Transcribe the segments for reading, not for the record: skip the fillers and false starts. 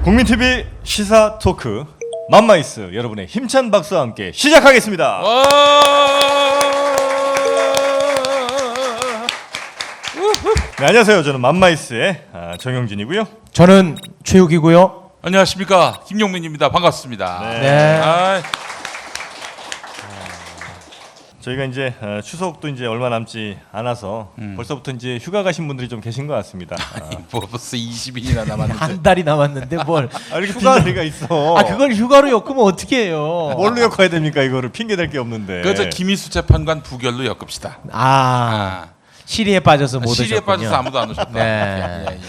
국민TV 시사 토크 맘마이스 여러분의 힘찬 박수와 함께 시작하겠습니다. 네, 안녕하세요. 저는 맘마이스의 정영진이고요. 저는 최욱이고요. 안녕하십니까, 김용민입니다. 반갑습니다. 네. 저희가 이제 추석도 이제 얼마 남지 않아서 벌써부터 이제 휴가 가신 분들이 좀 계신 것 같습니다. 뭐 벌써 20일이나 남았는데. 한 달이 남았는데 뭘? 이렇게 휴가가 있어. 그걸 휴가로 엮으면 어떻게 해요? 뭘로 엮어야 됩니까? 이거를 핑계 댈 게 없는데. 그저 김희수 재판관 부결로 엮읍시다. 시리에 빠져서 못 오셨군요. 시리에 빠져서 아무도 안 오셨다. 네.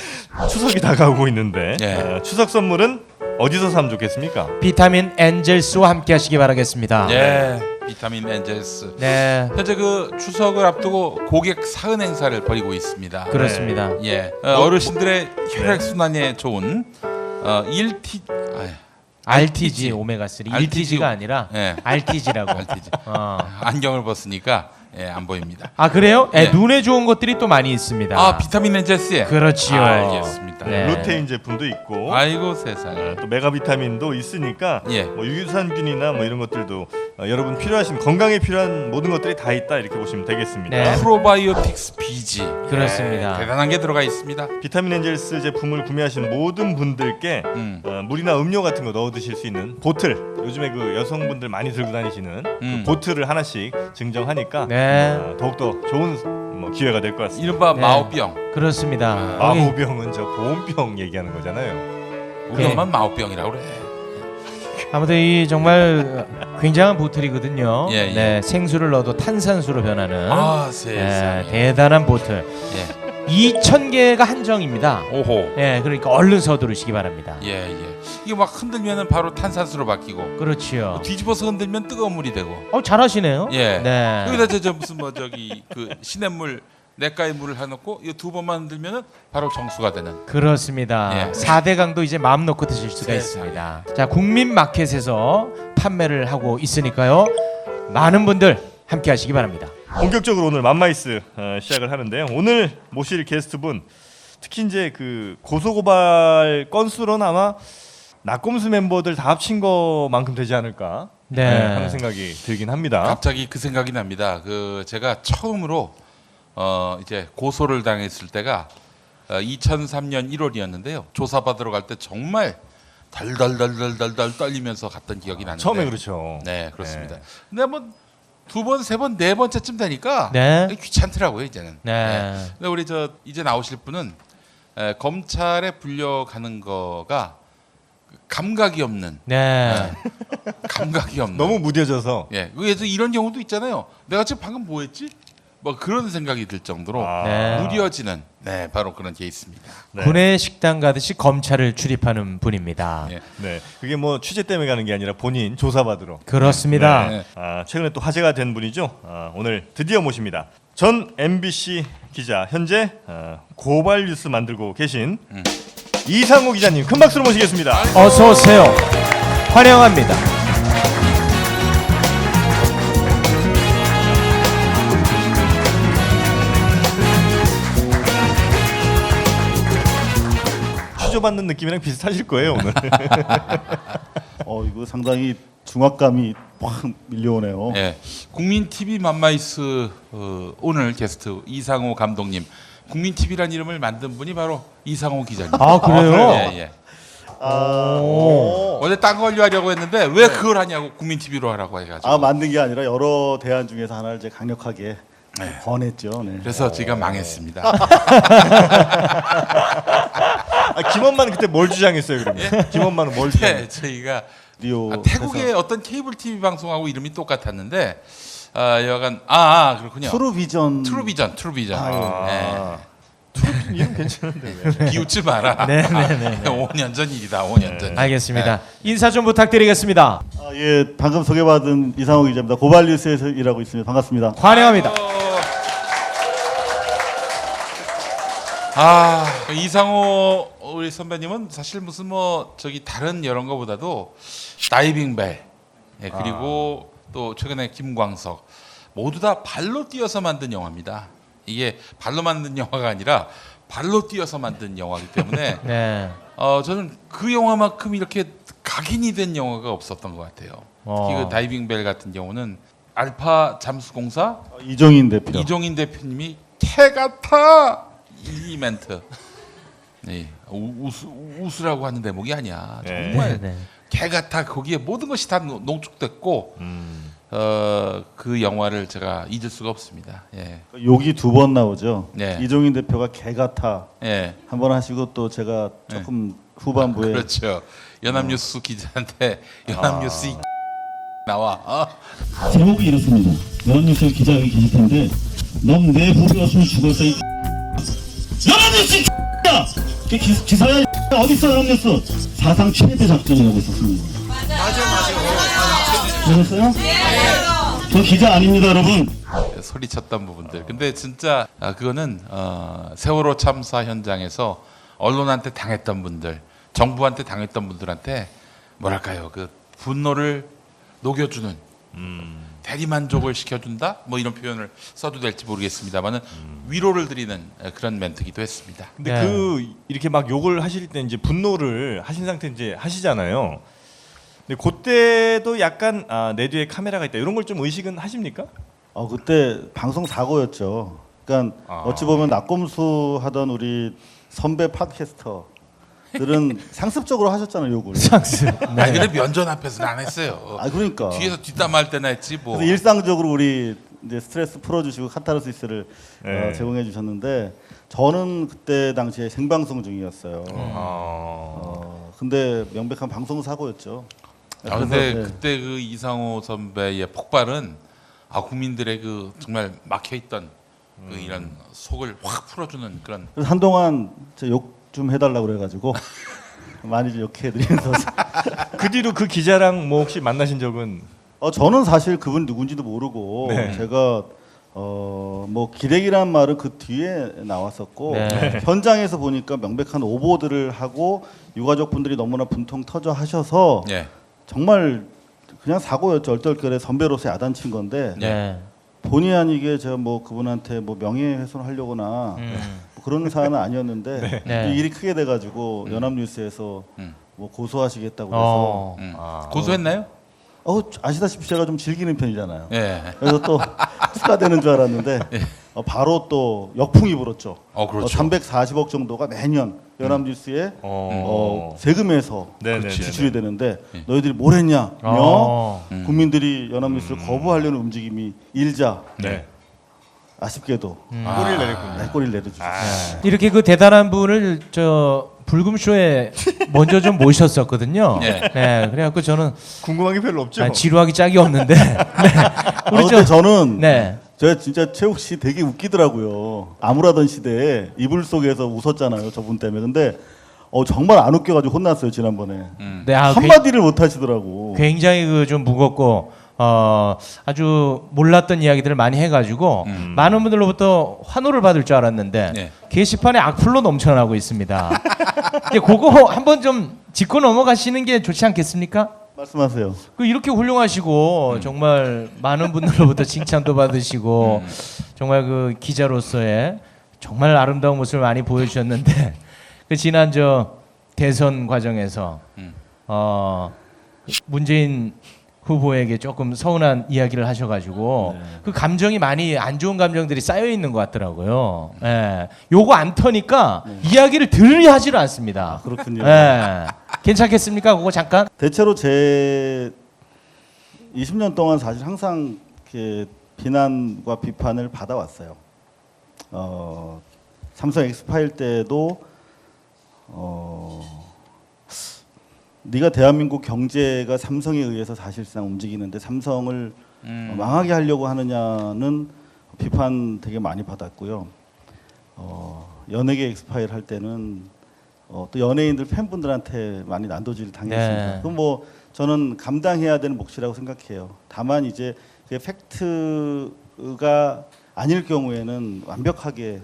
추석이 다가오고 있는데 예. 추석 선물은 어디서 사면 좋겠습니까? 비타민 엔젤스와 함께 하시기 바라겠습니다. 예, 비타민 엔젤스. 네. 현재 그 추석을 앞두고 고객 사은 행사를 벌이고 있습니다. 그렇습니다. 예, 어르신들의 혈액 순환에 좋은 1T RTG 오메가 3. RTG 1TG가 아니라 예. RTG라고. RTG. 안경을 벗으니까 안 보입니다. 그래요? 예. 눈에 좋은 것들이 또 많이 있습니다. 비타민 엔젤스에. 그렇지요. 알겠습니다. 네. 루테인 제품도 있고 아이고 세상에. 또 메가비타민도 있으니까 예. 뭐 유산균이나 뭐 이런 것들도 여러분 필요하신 건강에 필요한 모든 것들이 다 있다 이렇게 보시면 되겠습니다. 네. 프로바이오틱스 BG. 그렇습니다. 대단한 게 들어가 있습니다. 비타민 엔젤스 제품을 구매하신 모든 분들께 물이나 음료 같은 거 넣어 드실 수 있는 보틀, 요즘에 그 여성분들 많이 들고 다니시는 그 보틀을 하나씩 증정하니까 네. 더욱더 좋은 기회가 될 것 같습니다. 이른바 네. 마오병. 그렇습니다. 마호병은 저 보온병 얘기하는 거잖아요. 우리 엄마는 마오병이라고 그래. 아무튼 이 정말 굉장한 보틀이거든요. 예, 예. 네, 생수를 넣어도 탄산수로 변하는 세상에. 대단한 보틀. 예. 2,000개가 한정입니다. 오호. 예, 그러니까 얼른 서두르시기 바랍니다. 예. 이거 막 흔들면은 바로 탄산수로 바뀌고. 그렇지요. 뒤집어서 흔들면 뜨거운 물이 되고. 잘하시네요. 예. 네. 여기다 저 무슨 그 시냇물 냇가에 물을 해놓고 이 두 번만 흔들면은 바로 정수가 되는. 그렇습니다. 예. 4대강도 이제 마음 놓고 드실 수가 세상에. 있습니다. 자, 국민마켓에서 판매를 하고 있으니까요. 많은 분들 함께 하시기 바랍니다. 본격적으로 오늘 맘마이스 시작을 하는데요. 오늘 모실 게스트분 특히 이제 그 고소고발 건수로는 아마 낙검수 멤버들 다 합친 것만큼 되지 않을까 네. 하는 생각이 들긴 합니다. 갑자기 그 생각이 납니다. 그 제가 처음으로 이제 고소를 당했을 때가 2003년 1월이었는데요. 조사받으러 갈 때 정말 덜덜덜덜덜 떨리면서 갔던 기억이 나는데. 처음에 그렇죠. 네, 그렇습니다. 근데 뭐 두 번, 세 번, 네 번째쯤 되니까 네. 귀찮더라고요 이제는. 네. 근데 우리 이제 나오실 분은 검찰에 불려가는 거가 감각이 없는. 네. 감각이 없는. 너무 무뎌져서 예, 그래서 이런 경우도 있잖아요. 내가 지금 방금 뭐했지? 뭐 그런 생각이 들 정도로 네. 무뎌지는 바로 그런 케이스입니다. 네. 군의 식당 가듯이 검찰을 출입하는 분입니다. 예. 네, 그게 뭐 취재 때문에 가는 게 아니라 본인 조사받으러. 그렇습니다. 네. 최근에 또 화제가 된 분이죠. 오늘 드디어 모십니다. 전 MBC 기자, 현재 고발 뉴스 만들고 계신 이상우 기자님, 큰 박수로 모시겠습니다. 어서 오세요. 환영합니다. 취조받는 느낌이랑 비슷하실 거예요 오늘. 이거 상당히 중압감이 확 밀려오네요. 예. 국민 TV 맘마이스 오늘 게스트 이상호 감독님. 국민 TV란 이름을 만든 분이 바로 이상호 기자님. 그래요? 예. 원래 딴 걸로 하려고 했는데 왜 그걸 하냐고 국민 TV로 하라고 해가지고. 만든 게 아니라 여러 대안 중에서 하나를 이제 강력하게 권했죠. 네. 그래서 제가 망했습니다. 김원만은 그때 뭘 주장했어요 그러면? 김원만은 뭘 주장했어요? 저희가 리오 태국의 어떤 케이블 TV 방송하고 이름이 똑같았는데 여간 그렇군요. 트루비전. 트루비전. 이름 괜찮은데 왜? 비웃지 마라. 네네네. 5년 전 일이다. 5년 전. 알겠습니다. 인사 좀 부탁드리겠습니다. 예, 방금 소개받은 이상호 기자입니다. 고발 뉴스에서 일하고 있습니다. 반갑습니다. 환영합니다. 이상호 우리 선배님은 사실 무슨 다른 이런 거보다도 다이빙벨 그리고 또 최근에 김광석 모두 다 발로 뛰어서 만든 영화입니다. 이게 발로 만든 영화가 아니라 발로 뛰어서 만든 영화이기 때문에 네. 저는 그 영화만큼 이렇게 각인이 된 영화가 없었던 것 같아요. 특히 그 다이빙 벨 같은 경우는 알파 잠수공사 이종인 대표. 이종인 대표님이 개 같아 이 멘트. 네, 웃으라고 하는 대목이 아니야. 네. 정말 네. 개 같아. 거기에 모든 것이 다 농축됐고 그 영화를 제가 잊을 수가 없습니다. 예, 욕이 2번 나오죠. 네. 이종인 대표가 개 같아 예. 한 번 하시고 또 제가 조금 후반부에 그렇죠. 연합뉴스 기자한테 연합뉴스 이 나와. 제목이 이렇습니다. 연합뉴스 기자 여기 계실 텐데 넌 내 후배였으면 죽었어 이 연합뉴스 야! 기사야 어딨어 연합뉴스 사상 최대 작전이라고 있었습니다. 그랬어요? 저 기자 아닙니다 여러분. 소리쳤던 부분들. 근데 진짜 그거는 세월호 참사 현장에서 언론한테 당했던 분들, 정부한테 당했던 분들한테 뭐랄까요, 그 분노를 녹여주는 대리만족을 시켜준다, 뭐 이런 표현을 써도 될지 모르겠습니다만은 위로를 드리는 그런 멘트기도 했습니다. 근데 네. 그 이렇게 막 욕을 하실 때 이제 분노를 하신 상태 이제 하시잖아요. 근데 그때도 약간 내 뒤에 카메라가 있다 이런 걸 좀 의식은 하십니까? 그때 방송 사고였죠. 그러니까 어찌 보면 낙곰수 하던 우리 선배 팟캐스터들은 상습적으로 하셨잖아요 욕을. 상스. 아니 근데 면전 앞에서는 안 했어요. 그러니까. 뒤에서 뒷담할 때나 했지 뭐. 그래서 일상적으로 우리 이제 스트레스 풀어주시고 카타르시스를 네. 제공해 주셨는데 저는 그때 당시에 생방송 중이었어요. 근데 명백한 방송 사고였죠. 근데 그래서, 네. 그때 그 이상호 선배의 폭발은 국민들의 그 정말 막혀 있던 그 이런 속을 확 풀어주는 그런. 그래서 한동안 욕 좀 해달라고 그래가지고 많이 좀 욕해드리면서 그 뒤로 그 기자랑 뭐 혹시 만나신 적은? 저는 사실 그분 누군지도 모르고 네. 제가 뭐 기레기란 말은 그 뒤에 나왔었고 네. 현장에서 보니까 명백한 오보들을 하고 유가족분들이 너무나 분통 터져 하셔서 예. 정말 그냥 사고였죠. 얼떨결에 선배로서 야단친 건데 네. 본의 아니게 제가 뭐 그분한테 뭐 명예훼손을 하려거나 뭐 그런 사안은 아니었는데 네. 이 일이 크게 돼가지고 연합뉴스에서 뭐 고소하시겠다고 그래서 어. 고소했나요? 아시다시피 제가 좀 즐기는 편이잖아요. 예. 그래서 또 추가되는 줄 알았는데 바로 또 역풍이 불었죠. 그렇죠. 340억 정도가 매년 연합뉴스에 어. 세금에서 네네. 지출이 되는데 너희들이 뭘 했냐며 국민들이 연합뉴스를 거부하려는 움직임이 일자 네. 아쉽게도 꼬리를 내렸군요. 네, 꼬리를 내려주죠. 이렇게 그 대단한 분을 저 불금쇼에 먼저 좀 모셨었거든요. 네. 네. 그래갖고 저는 궁금한 게 별로 없죠. 지루하기 짝이 없는데. 네. 우리 근데 저는 네. 제가 진짜 최욱 씨 되게 웃기더라고요. 암울하던 시대에 이불 속에서 웃었잖아요. 저분 때문에. 근데 정말 안 웃겨가지고 혼났어요 지난번에. 네. 한마디를 못 하시더라고. 굉장히 그 좀 무겁고 아주 몰랐던 이야기들을 많이 해가지고 많은 분들로부터 환호를 받을 줄 알았는데 네. 게시판에 악플로 넘쳐나고 있습니다. 근데 그거 한번 좀 짚고 넘어가시는 게 좋지 않겠습니까? 말씀하세요. 그 이렇게 훌륭하시고 정말 많은 분들로부터 칭찬도 받으시고 정말 그 기자로서의 정말 아름다운 모습을 많이 보여주셨는데 그 지난 저 대선 과정에서 문재인 후보에게 조금 서운한 이야기를 하셔가지고 그 감정이 많이 안 좋은 감정들이 쌓여 있는 것 같더라고요. 예, 요거 안 터니까 이야기를 들으려 하지를 않습니다. 그렇군요. 예, 괜찮겠습니까? 그거 잠깐. 대체로 제 20년 동안 사실 항상 이렇게 비난과 비판을 받아왔어요. 삼성 엑스파일 때도 네가 대한민국 경제가 삼성에 의해서 사실상 움직이는데 삼성을 망하게 하려고 하느냐는 비판 되게 많이 받았고요. 연예계 엑스파일 할 때는 또 연예인들 팬분들한테 많이 난도질을 당했습니다. 네. 그럼 뭐 저는 감당해야 되는 몫이라고 생각해요. 다만 이제 그게 팩트가 아닐 경우에는 완벽하게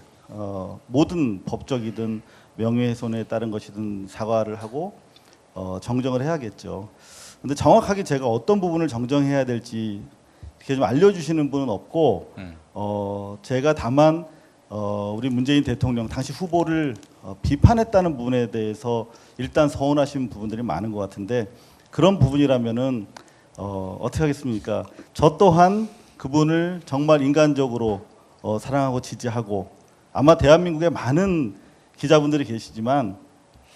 모든 법적이든 명예훼손에 따른 것이든 사과를 하고 정정을 해야겠죠. 근데 정확하게 제가 어떤 부분을 정정해야 될지 이렇게 좀 알려주시는 분은 없고 제가 다만 우리 문재인 대통령 당시 후보를 비판했다는 부분에 대해서 일단 서운하신 부분들이 많은 것 같은데 그런 부분이라면은 어떻게 하겠습니까? 저 또한 그분을 정말 인간적으로 사랑하고 지지하고 아마 대한민국에 많은 기자분들이 계시지만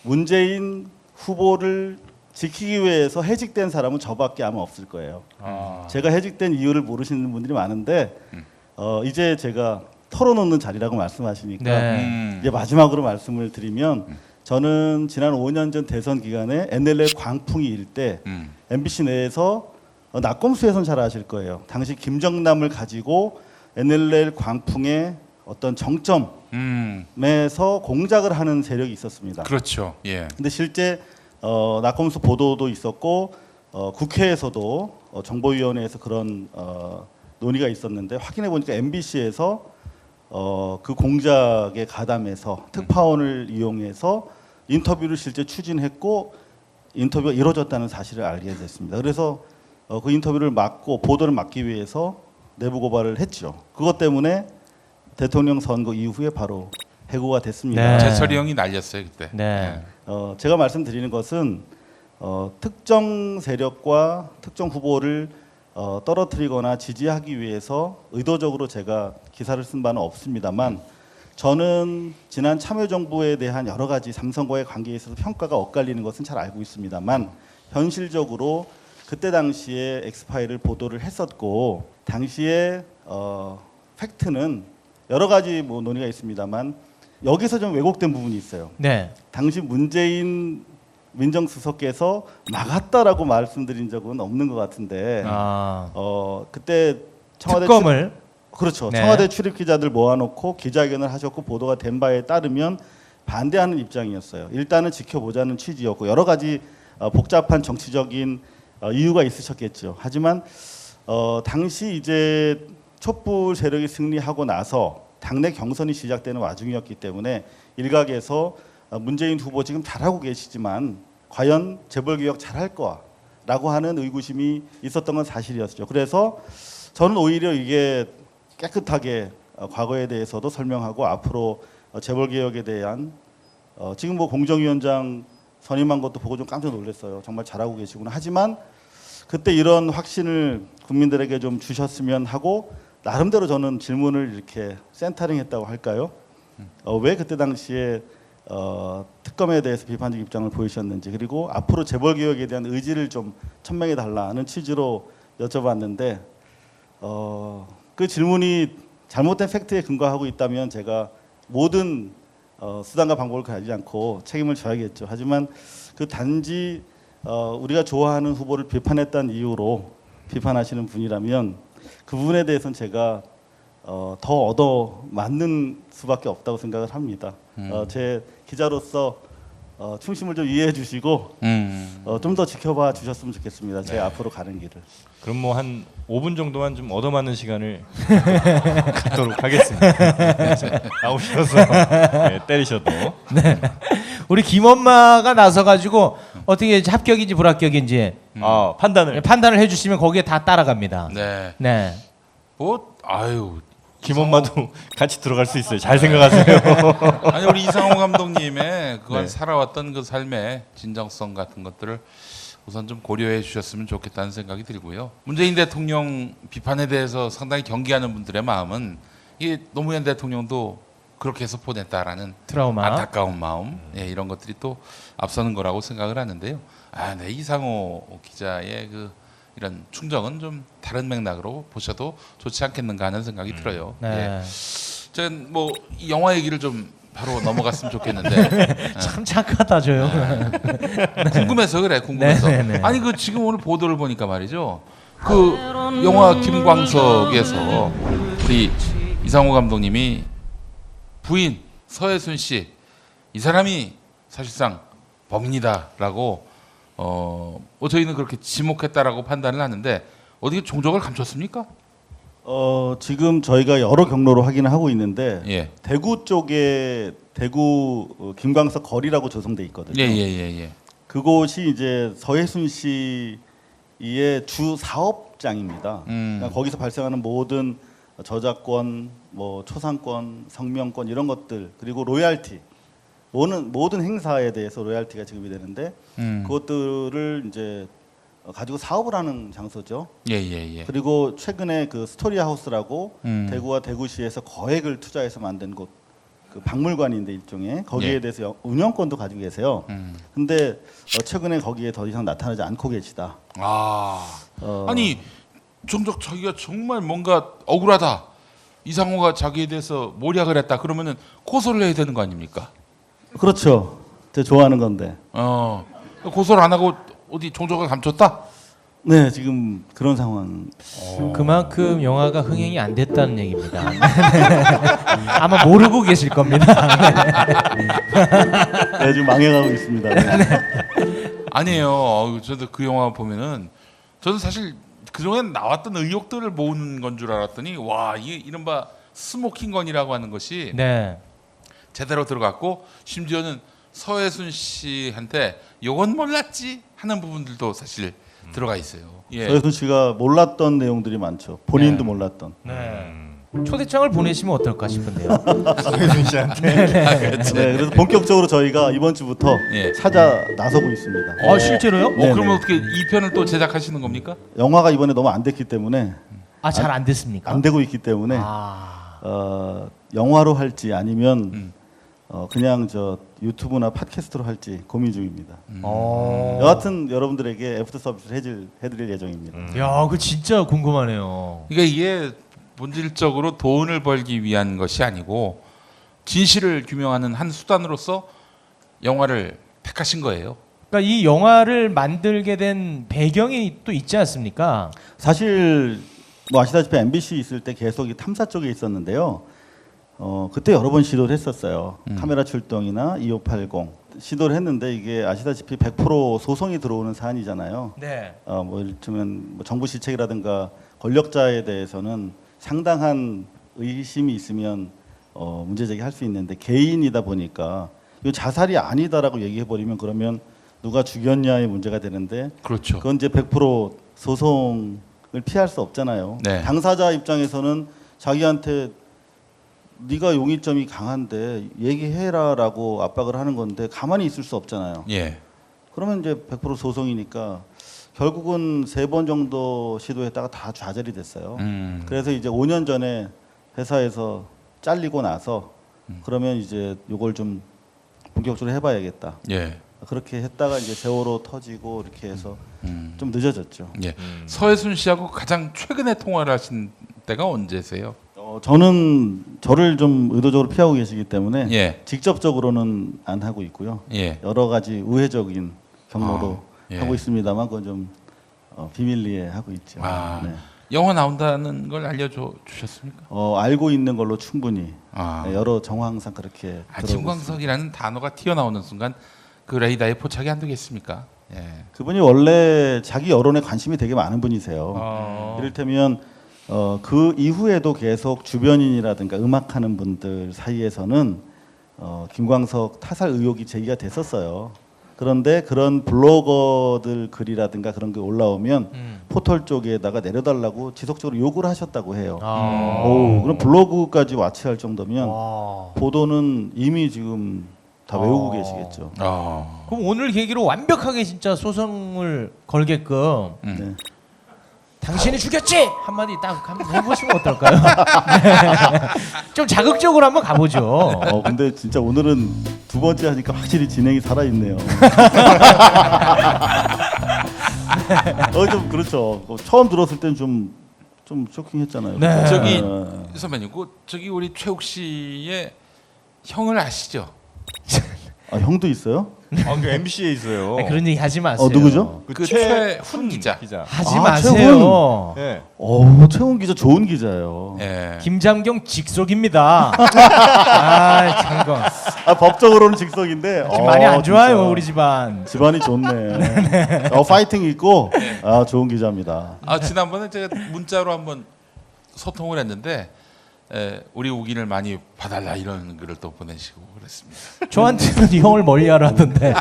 문재인 후보를 지키기 위해서 해직된 사람은 저밖에 아마 없을 거예요. 제가 해직된 이유를 모르시는 분들이 많은데 이제 제가 털어놓는 자리라고 말씀하시니까 네. 이제 마지막으로 말씀을 드리면 저는 지난 5년 전 대선 기간에 NLL 광풍이 일 때 MBC 내에서 낙검수에선 잘 아실 거예요. 당시 김정남을 가지고 NLL 광풍의 어떤 정점에서 공작을 하는 세력이 있었습니다. 그렇죠. 예. 근데 실제 낙검수 보도도 있었고 국회에서도 정보위원회에서 그런 논의가 있었는데 확인해 보니까 MBC에서 그 공작에 가담해서 특파원을 이용해서 인터뷰를 실제 추진했고 인터뷰가 이루어졌다는 사실을 알게 됐습니다. 그래서 그 인터뷰를 막고 보도를 막기 위해서 내부 고발을 했죠. 그것 때문에 대통령 선거 이후에 바로 해고가 됐습니다. 네. 재철이 형이 날렸어요 그때. 네. 제가 말씀드리는 것은 특정 세력과 특정 후보를 떨어뜨리거나 지지하기 위해서 의도적으로 제가 기사를 쓴 바는 없습니다만 저는 지난 참여정부에 대한 여러 가지 삼성과의 관계에 있어서 평가가 엇갈리는 것은 잘 알고 있습니다만 현실적으로 그때 당시에 엑스파일을 보도를 했었고 당시에 팩트는 여러 가지 뭐 논의가 있습니다만 여기서 좀 왜곡된 부분이 있어요. 네. 당시 문재인 민정수석께서 막았다라고 말씀드린 적은 없는 것 같은데 그때 청와대 특검을 그렇죠. 네. 청와대 출입 기자들 모아놓고 기자회견을 하셨고 보도가 된 바에 따르면 반대하는 입장이었어요. 일단은 지켜보자는 취지였고 여러 가지 복잡한 정치적인 이유가 있으셨겠죠. 하지만 당시 이제 촛불 세력이 승리하고 나서 당내 경선이 시작되는 와중이었기 때문에 일각에서 문재인 후보 지금 잘하고 계시지만 과연 재벌개혁 잘할 거라고 하는 의구심이 있었던 건 사실이었죠. 그래서 저는 오히려 이게 깨끗하게 과거에 대해서도 설명하고 앞으로 재벌개혁에 대한 지금 뭐 공정위원장 선임한 것도 보고 좀 깜짝 놀랐어요. 정말 잘하고 계시구나. 하지만 그때 이런 확신을 국민들에게 좀 주셨으면 하고 나름대로 저는 질문을 이렇게 센터링했다고 할까요? 왜 그때 당시에 특검에 대해서 비판적 입장을 보이셨는지 그리고 앞으로 재벌개혁에 대한 의지를 좀 천명해 달라는 취지로 여쭤봤는데 그 질문이 잘못된 팩트에 근거하고 있다면 제가 모든 수단과 방법을 가리지 않고 책임을 져야겠죠. 하지만 그 단지 우리가 좋아하는 후보를 비판했다는 이유로 비판하시는 분이라면 그 부분에 대해서는 제가 더 얻어 맞는 수밖에 없다고 생각을 합니다. 제 기자로서 충심을 좀 이해해 주시고 좀 더 지켜봐 주셨으면 좋겠습니다. 제 앞으로 가는 길을. 그럼 뭐 한 5분 정도만 좀 얻어맞는 시간을 갖도록 하겠습니다. 나오셔서 때리셔도. 네. 우리 김엄마가 나서가지고 어떻게 합격인지 불합격인지 판단을 해주시면 거기에 다 따라갑니다. 네. 네. 뭐 아유 김엄마도 같이 들어갈 수 있어요. 잘 생각하세요. 아니 우리 이상호 감독님의 그간 네. 살아왔던 그 삶의 진정성 같은 것들을 우선 좀 고려해 주셨으면 좋겠다는 생각이 들고요. 문재인 대통령 비판에 대해서 상당히 경계하는 분들의 마음은 이게 노무현 대통령도 그렇게 해서 보냈다라는 트라우마. 안타까운 마음, 이런 것들이 또 앞서는 거라고 생각을 하는데요. 네, 이상호 기자의 그 이런 충정은 좀 다른 맥락으로 보셔도 좋지 않겠는가 하는 생각이 들어요. 네. 저는 뭐 이 영화 얘기를 좀 바로 넘어갔으면 좋겠는데 참 착하다 저 형. 궁금해서 그래 궁금해서. 네, 네, 네. 아니 그 지금 오늘 보도를 보니까 말이죠. 그 영화 김광석에서 우리 이상호 감독님이 부인 서혜순 씨 이 사람이 사실상 범인이다라고 저희는 그렇게 지목했다라고 판단을 하는데 어떻게 종적을 감췄습니까? 지금 저희가 여러 경로로 확인을 하고 있는데 예. 대구 쪽에 대구 김광석 거리라고 조성돼 있거든요. 예. 그곳이 이제 서혜순 씨의 주 사업장입니다. 그러니까 거기서 발생하는 모든 저작권, 뭐 초상권, 성명권 이런 것들 그리고 로얄티 모든 행사에 대해서 로얄티가 지급이 되는데 그것들을 이제 가지고 사업을 하는 장소죠. 예. 그리고 최근에 그 스토리 하우스라고 대구와 대구시에서 거액을 투자해서 만든 곳, 그 박물관인데 일종의 거기에 예. 대해서 운영권도 가지고 계세요. 근데 최근에 거기에 더 이상 나타나지 않고 계시다. 아니 종종 자기가 정말 뭔가 억울하다. 이상호가 자기에 대해서 모략을 했다. 그러면은 고소를 해야 되는 거 아닙니까? 그렇죠. 제가 좋아하는 건데. 고소를 안 하고 어디 종족을 감췄다? 네, 지금 그런 상황. 그만큼 영화가 흥행이 안 됐다는 얘기입니다. 아마 모르고 계실 겁니다. 네, 지금 망해가고 있습니다. 네. 아니에요. 저도 그 영화 보면은 저는 사실 그동안 나왔던 의혹들을 모으는 건 줄 알았더니 와, 이게 이른바 스모킹건이라고 하는 것이 네. 제대로 들어갔고 심지어는 서혜순 씨한테 요건 몰랐지 하는 부분들도 사실 들어가 있어요. 예. 서혜순 씨가 몰랐던 내용들이 많죠. 본인도 네. 몰랐던. 네. 초대장을 보내시면 어떨까 싶은데요. 서혜순 씨한테. 네, 그래서 본격적으로 저희가 이번 주부터 예. 찾아 나서고 있습니다. 아 실제로요? 네, 그러면 네. 어떻게 2편을 또 제작하시는 겁니까? 영화가 이번에 너무 안 됐기 때문에 아 잘 안 됐습니까? 안 되고 있기 때문에 영화로 할지 아니면 그냥 저 유튜브나 팟캐스트로 할지 고민 중입니다. 여하튼 여러분들에게 애프터 서비스를 해드릴 예정입니다. 야, 그 진짜 궁금하네요. 그러니까 이게 본질적으로 돈을 벌기 위한 것이 아니고 진실을 규명하는 한 수단으로서 영화를 택하신 거예요. 그러니까 이 영화를 만들게 된 배경이 또 있지 않습니까? 사실 뭐 아시다시피 MBC 있을 때 계속 이 탐사 쪽에 있었는데요. 그때 여러 번 시도를 했었어요. 카메라 출동이나 2580 시도를 했는데 이게 아시다시피 100% 소송이 들어오는 사안이잖아요. 네. 뭐 이를테면 뭐 정부 실책이라든가 권력자에 대해서는 상당한 의심이 있으면 문제 제기할 수 있는데 개인이다 보니까 이 자살이 아니다라고 얘기해 버리면 그러면 누가 죽였냐의 문제가 되는데 그렇죠. 그건 이제 100% 소송을 피할 수 없잖아요. 네. 당사자 입장에서는 자기한테 네가 용의점이 강한데 얘기해라라고 압박을 하는 건데 가만히 있을 수 없잖아요. 예. 그러면 이제 100% 소송이니까 결국은 3번 정도 시도했다가 다 좌절이 됐어요. 그래서 이제 5년 전에 회사에서 잘리고 나서 그러면 이제 요걸 좀 본격적으로 해봐야겠다. 예. 그렇게 했다가 이제 세월호 터지고 이렇게 해서 좀 늦어졌죠. 예. 서혜순 씨하고 가장 최근에 통화를 하신 때가 언제세요? 저는 저를 좀 의도적으로 피하고 계시기 때문에 예. 직접적으로는 안 하고 있고요. 예. 여러 가지 우회적인 경로로 예. 하고 있습니다만 그건 좀 비밀리에 하고 있죠. 아. 네. 영화 나온다는 걸 알려주셨습니까? 알고 있는 걸로 충분히 아. 네, 여러 정황상 그렇게 들어오고 있습니다. 김광석이라는 단어가 튀어나오는 순간 그 레이더에 포착이 안 되겠습니까? 예. 그분이 원래 자기 여론에 관심이 되게 많은 분이세요. 이를테면 그 이후에도 계속 주변인이라든가 음악하는 분들 사이에서는 김광석 타살 의혹이 제기가 됐었어요. 그런데 그런 블로거들 글이라든가 그런 게 올라오면 포털 쪽에다가 내려달라고 지속적으로 요구를 하셨다고 해요. 그럼 블로그까지 와치할 정도면 보도는 이미 지금 다 외우고 계시겠죠. 그럼 오늘 계기로 완벽하게 진짜 소송을 걸게끔 네. 당신이 죽였지 한마디 딱 한번 해보시면 어떨까요? 네. 좀 자극적으로 한번 가보죠. 근데 진짜 오늘은 두 번째 하니까 확실히 진행이 살아있네요. 좀 그렇죠. 처음 들었을 땐 좀 쇼킹했잖아요. 네. 저기 선배님, 저기 우리 최욱 씨의 형을 아시죠? 형도 있어요? 그 MBC에 있어요. 아니, 그런 얘기 하지 마세요. 누구죠? 그 최훈 기자. 하지 아, 마세요. 네. 최훈 기자 좋은 기자예요. 예. 김장경 직속입니다. 아, 장건. 법적으로는 직속인데 지금 많이 안 좋아요, 진짜. 우리 집안. 집안이 좋네. 파이팅 있고 좋은 기자입니다. 지난번에 제가 문자로 한번 소통을 했는데 우리 우긴을 많이 봐달라 이런 글을 또 보내시고 그랬습니다. 저한테는 형을 멀리하라 하던데.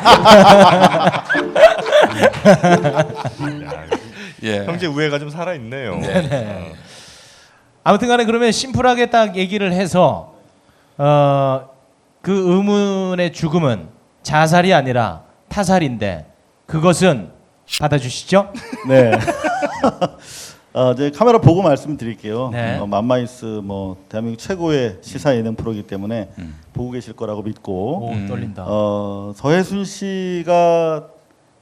예. 형제 우애가 좀 살아 있네요. 네. 아무튼간에 그러면 심플하게 딱 얘기를 해서 그 의문의 죽음은 자살이 아니라 타살인데 그것은 받아주시죠? 네. 이제 카메라 보고 말씀드릴게요. 네. 맘마이스 뭐 대한민국 최고의 시사 예능 프로이기 때문에 보고 계실 거라고 믿고 오 떨린다. 서혜순 씨가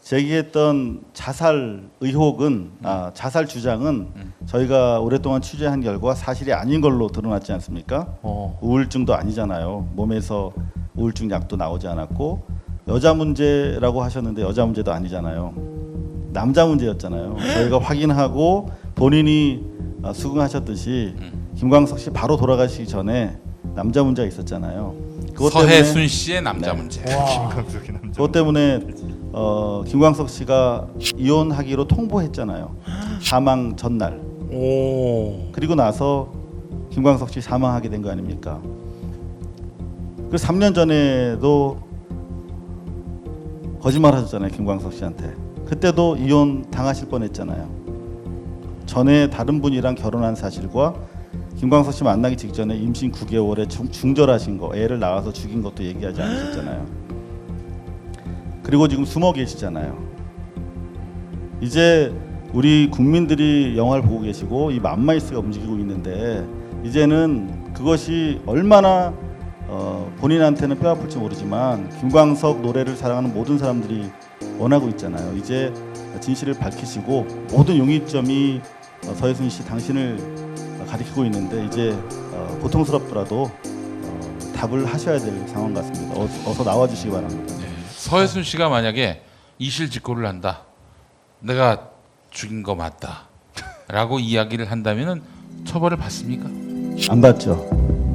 제기했던 자살 의혹은 자살 주장은 저희가 오랫동안 취재한 결과 사실이 아닌 걸로 드러났지 않습니까? 우울증도 아니잖아요. 몸에서 우울증 약도 나오지 않았고 여자 문제라고 하셨는데 여자 문제도 아니잖아요. 남자 문제였잖아요. 저희가 확인하고 본인이 수긍하셨듯이 김광석 씨 바로 돌아가시기 전에 남자 문제가 있었잖아요. 서혜순 씨의 남자 문제. 김광석이 남자. 그것 때문에 김광석 씨가 이혼하기로 통보했잖아요. 사망 전날. 그리고 나서 김광석 씨 사망하게 된 거 아닙니까? 그 3년 전에도 거짓말 하셨잖아요. 김광석 씨한테. 그때도 이혼 당하실 뻔했잖아요. 전에 다른 분이랑 결혼한 사실과 김광석 씨 만나기 직전에 임신 9개월에 중절하신 거, 애를 낳아서 죽인 것도 얘기하지 않으셨잖아요. 그리고 지금 숨어 계시잖아요. 이제 우리 국민들이 영화를 보고 계시고 이 맘마이스가 움직이고 있는데 이제는 그것이 얼마나 본인한테는 뼈아플지 모르지만 김광석 노래를 사랑하는 모든 사람들이 원하고 있잖아요. 이제 진실을 밝히시고 모든 용의점이 서혜순 씨 당신을 가리키고 있는데 이제 고통스럽더라도 답을 하셔야 될 상황 같습니다. 어서 나와주시기 바랍니다. 서혜순 씨가 만약에 이실직고를 한다. 내가 죽인 거 맞다. 라고 이야기를 한다면은 처벌을 받습니까? 안 받죠.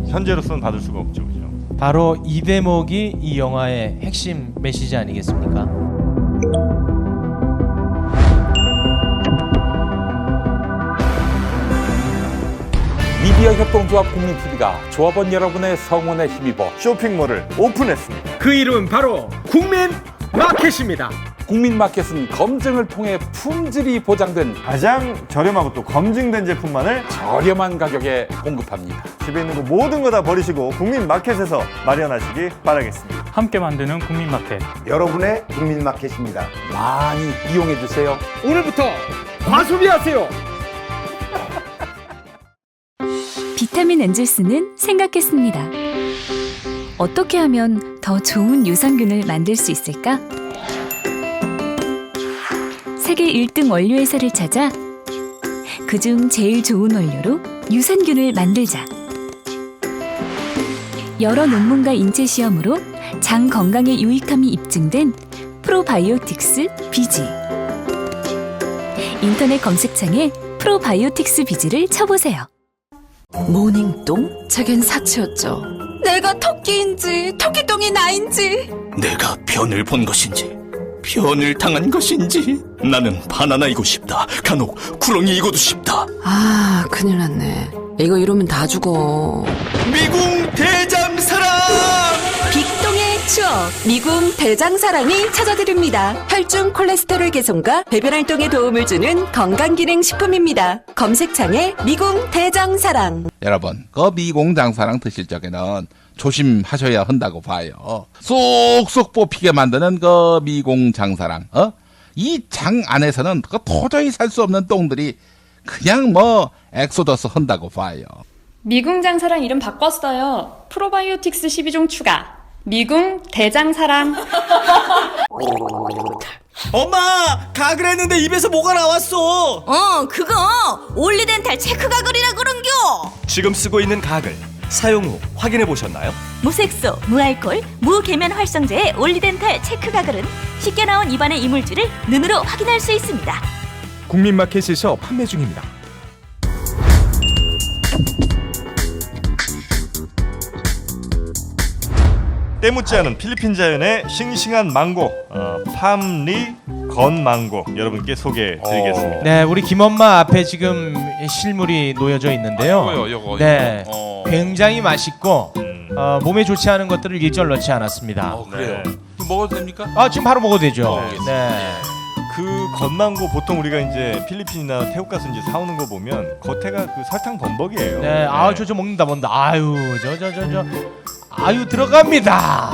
현재로서는 받을 수가 없죠. 그죠? 바로 이 대목이 이 영화의 핵심 메시지 아니겠습니까? 미디어 협동조합 국민TV가 조합원 여러분의 성원에 힘입어 쇼핑몰을 오픈했습니다. 그 이름 바로 국민마켓입니다. 국민마켓은 검증을 통해 품질이 보장된 가장 저렴하고 또 검증된 제품만을 저렴한 가격에 공급합니다. 집에 있는 거 모든 거 다 버리시고 국민마켓에서 마련하시기 바라겠습니다. 함께 만드는 국민마켓. 여러분의 국민마켓입니다. 많이 이용해 주세요. 오늘부터 과소비하세요. 비타민 엔젤스는 생각했습니다. 어떻게 하면 더 좋은 유산균을 만들 수 있을까? 세계 1등 원료회사를 찾아 그중 제일 좋은 원료로 유산균을 만들자. 여러 논문과 인체 시험으로 장 건강에 유익함이 입증된 프로바이오틱스 비지. 인터넷 검색창에 프로바이오틱스 비지를 쳐보세요. 모닝똥? 제겐 사치였죠. 내가 토끼인지 토끼똥이 나인지, 내가 변을 본 것인지 변을 당한 것인지, 나는 바나나이고 싶다. 간혹 구렁이이고도 싶다. 아 큰일 났네. 이거 이러면 다 죽어. 미궁 대장사랑! 빅똥의 추억 미궁 대장사랑이 찾아드립니다. 혈중 콜레스테롤 개선과 배변 활동에 도움을 주는 건강기능식품입니다. 검색창에 미궁 대장사랑. 여러분, 그 미공장사랑 드실 적에는 조심하셔야 한다고 봐요. 쏙쏙 뽑히게 만드는 그 미공장사랑. 이 장 안에서는 그 도저히 살 수 없는 똥들이 그냥 뭐 엑소더스 한다고 봐요. 미궁장사랑 이름 바꿨어요. 프로바이오틱스 12종 추가. 미궁 대장사랑. 엄마! 가글 했는데 입에서 뭐가 나왔어! 그거 올리덴탈 체크가글이라 그런겨. 지금 쓰고 있는 가글 사용 후 확인해 보셨나요? 무색소, 무알콜, 무계면 활성제의 올리덴탈 체크가글은 쉽게 나온 입안의 이물질을 눈으로 확인할 수 있습니다. 국민마켓에서 판매 중입니다. 때묻지 않은 필리핀 자연의 싱싱한 망고, 팜리 건망고 여러분께 소개해드리겠습니다. 네, 우리 김엄마 앞에 지금 실물이 놓여져 있는데요. 요거. 네, 굉장히 맛있고 몸에 좋지 않은 것들을 일절 넣지 않았습니다. 그래요. 네. 이거 먹어도 됩니까? 지금 바로 먹어도 되죠. 알겠습니다. 네, 그 건망고 보통 우리가 이제 필리핀이나 태국 가서 이제 사오는 거 보면 겉에가 그 설탕 범벅이에요. 네, 저 먹는다. 아유, 아유 들어갑니다.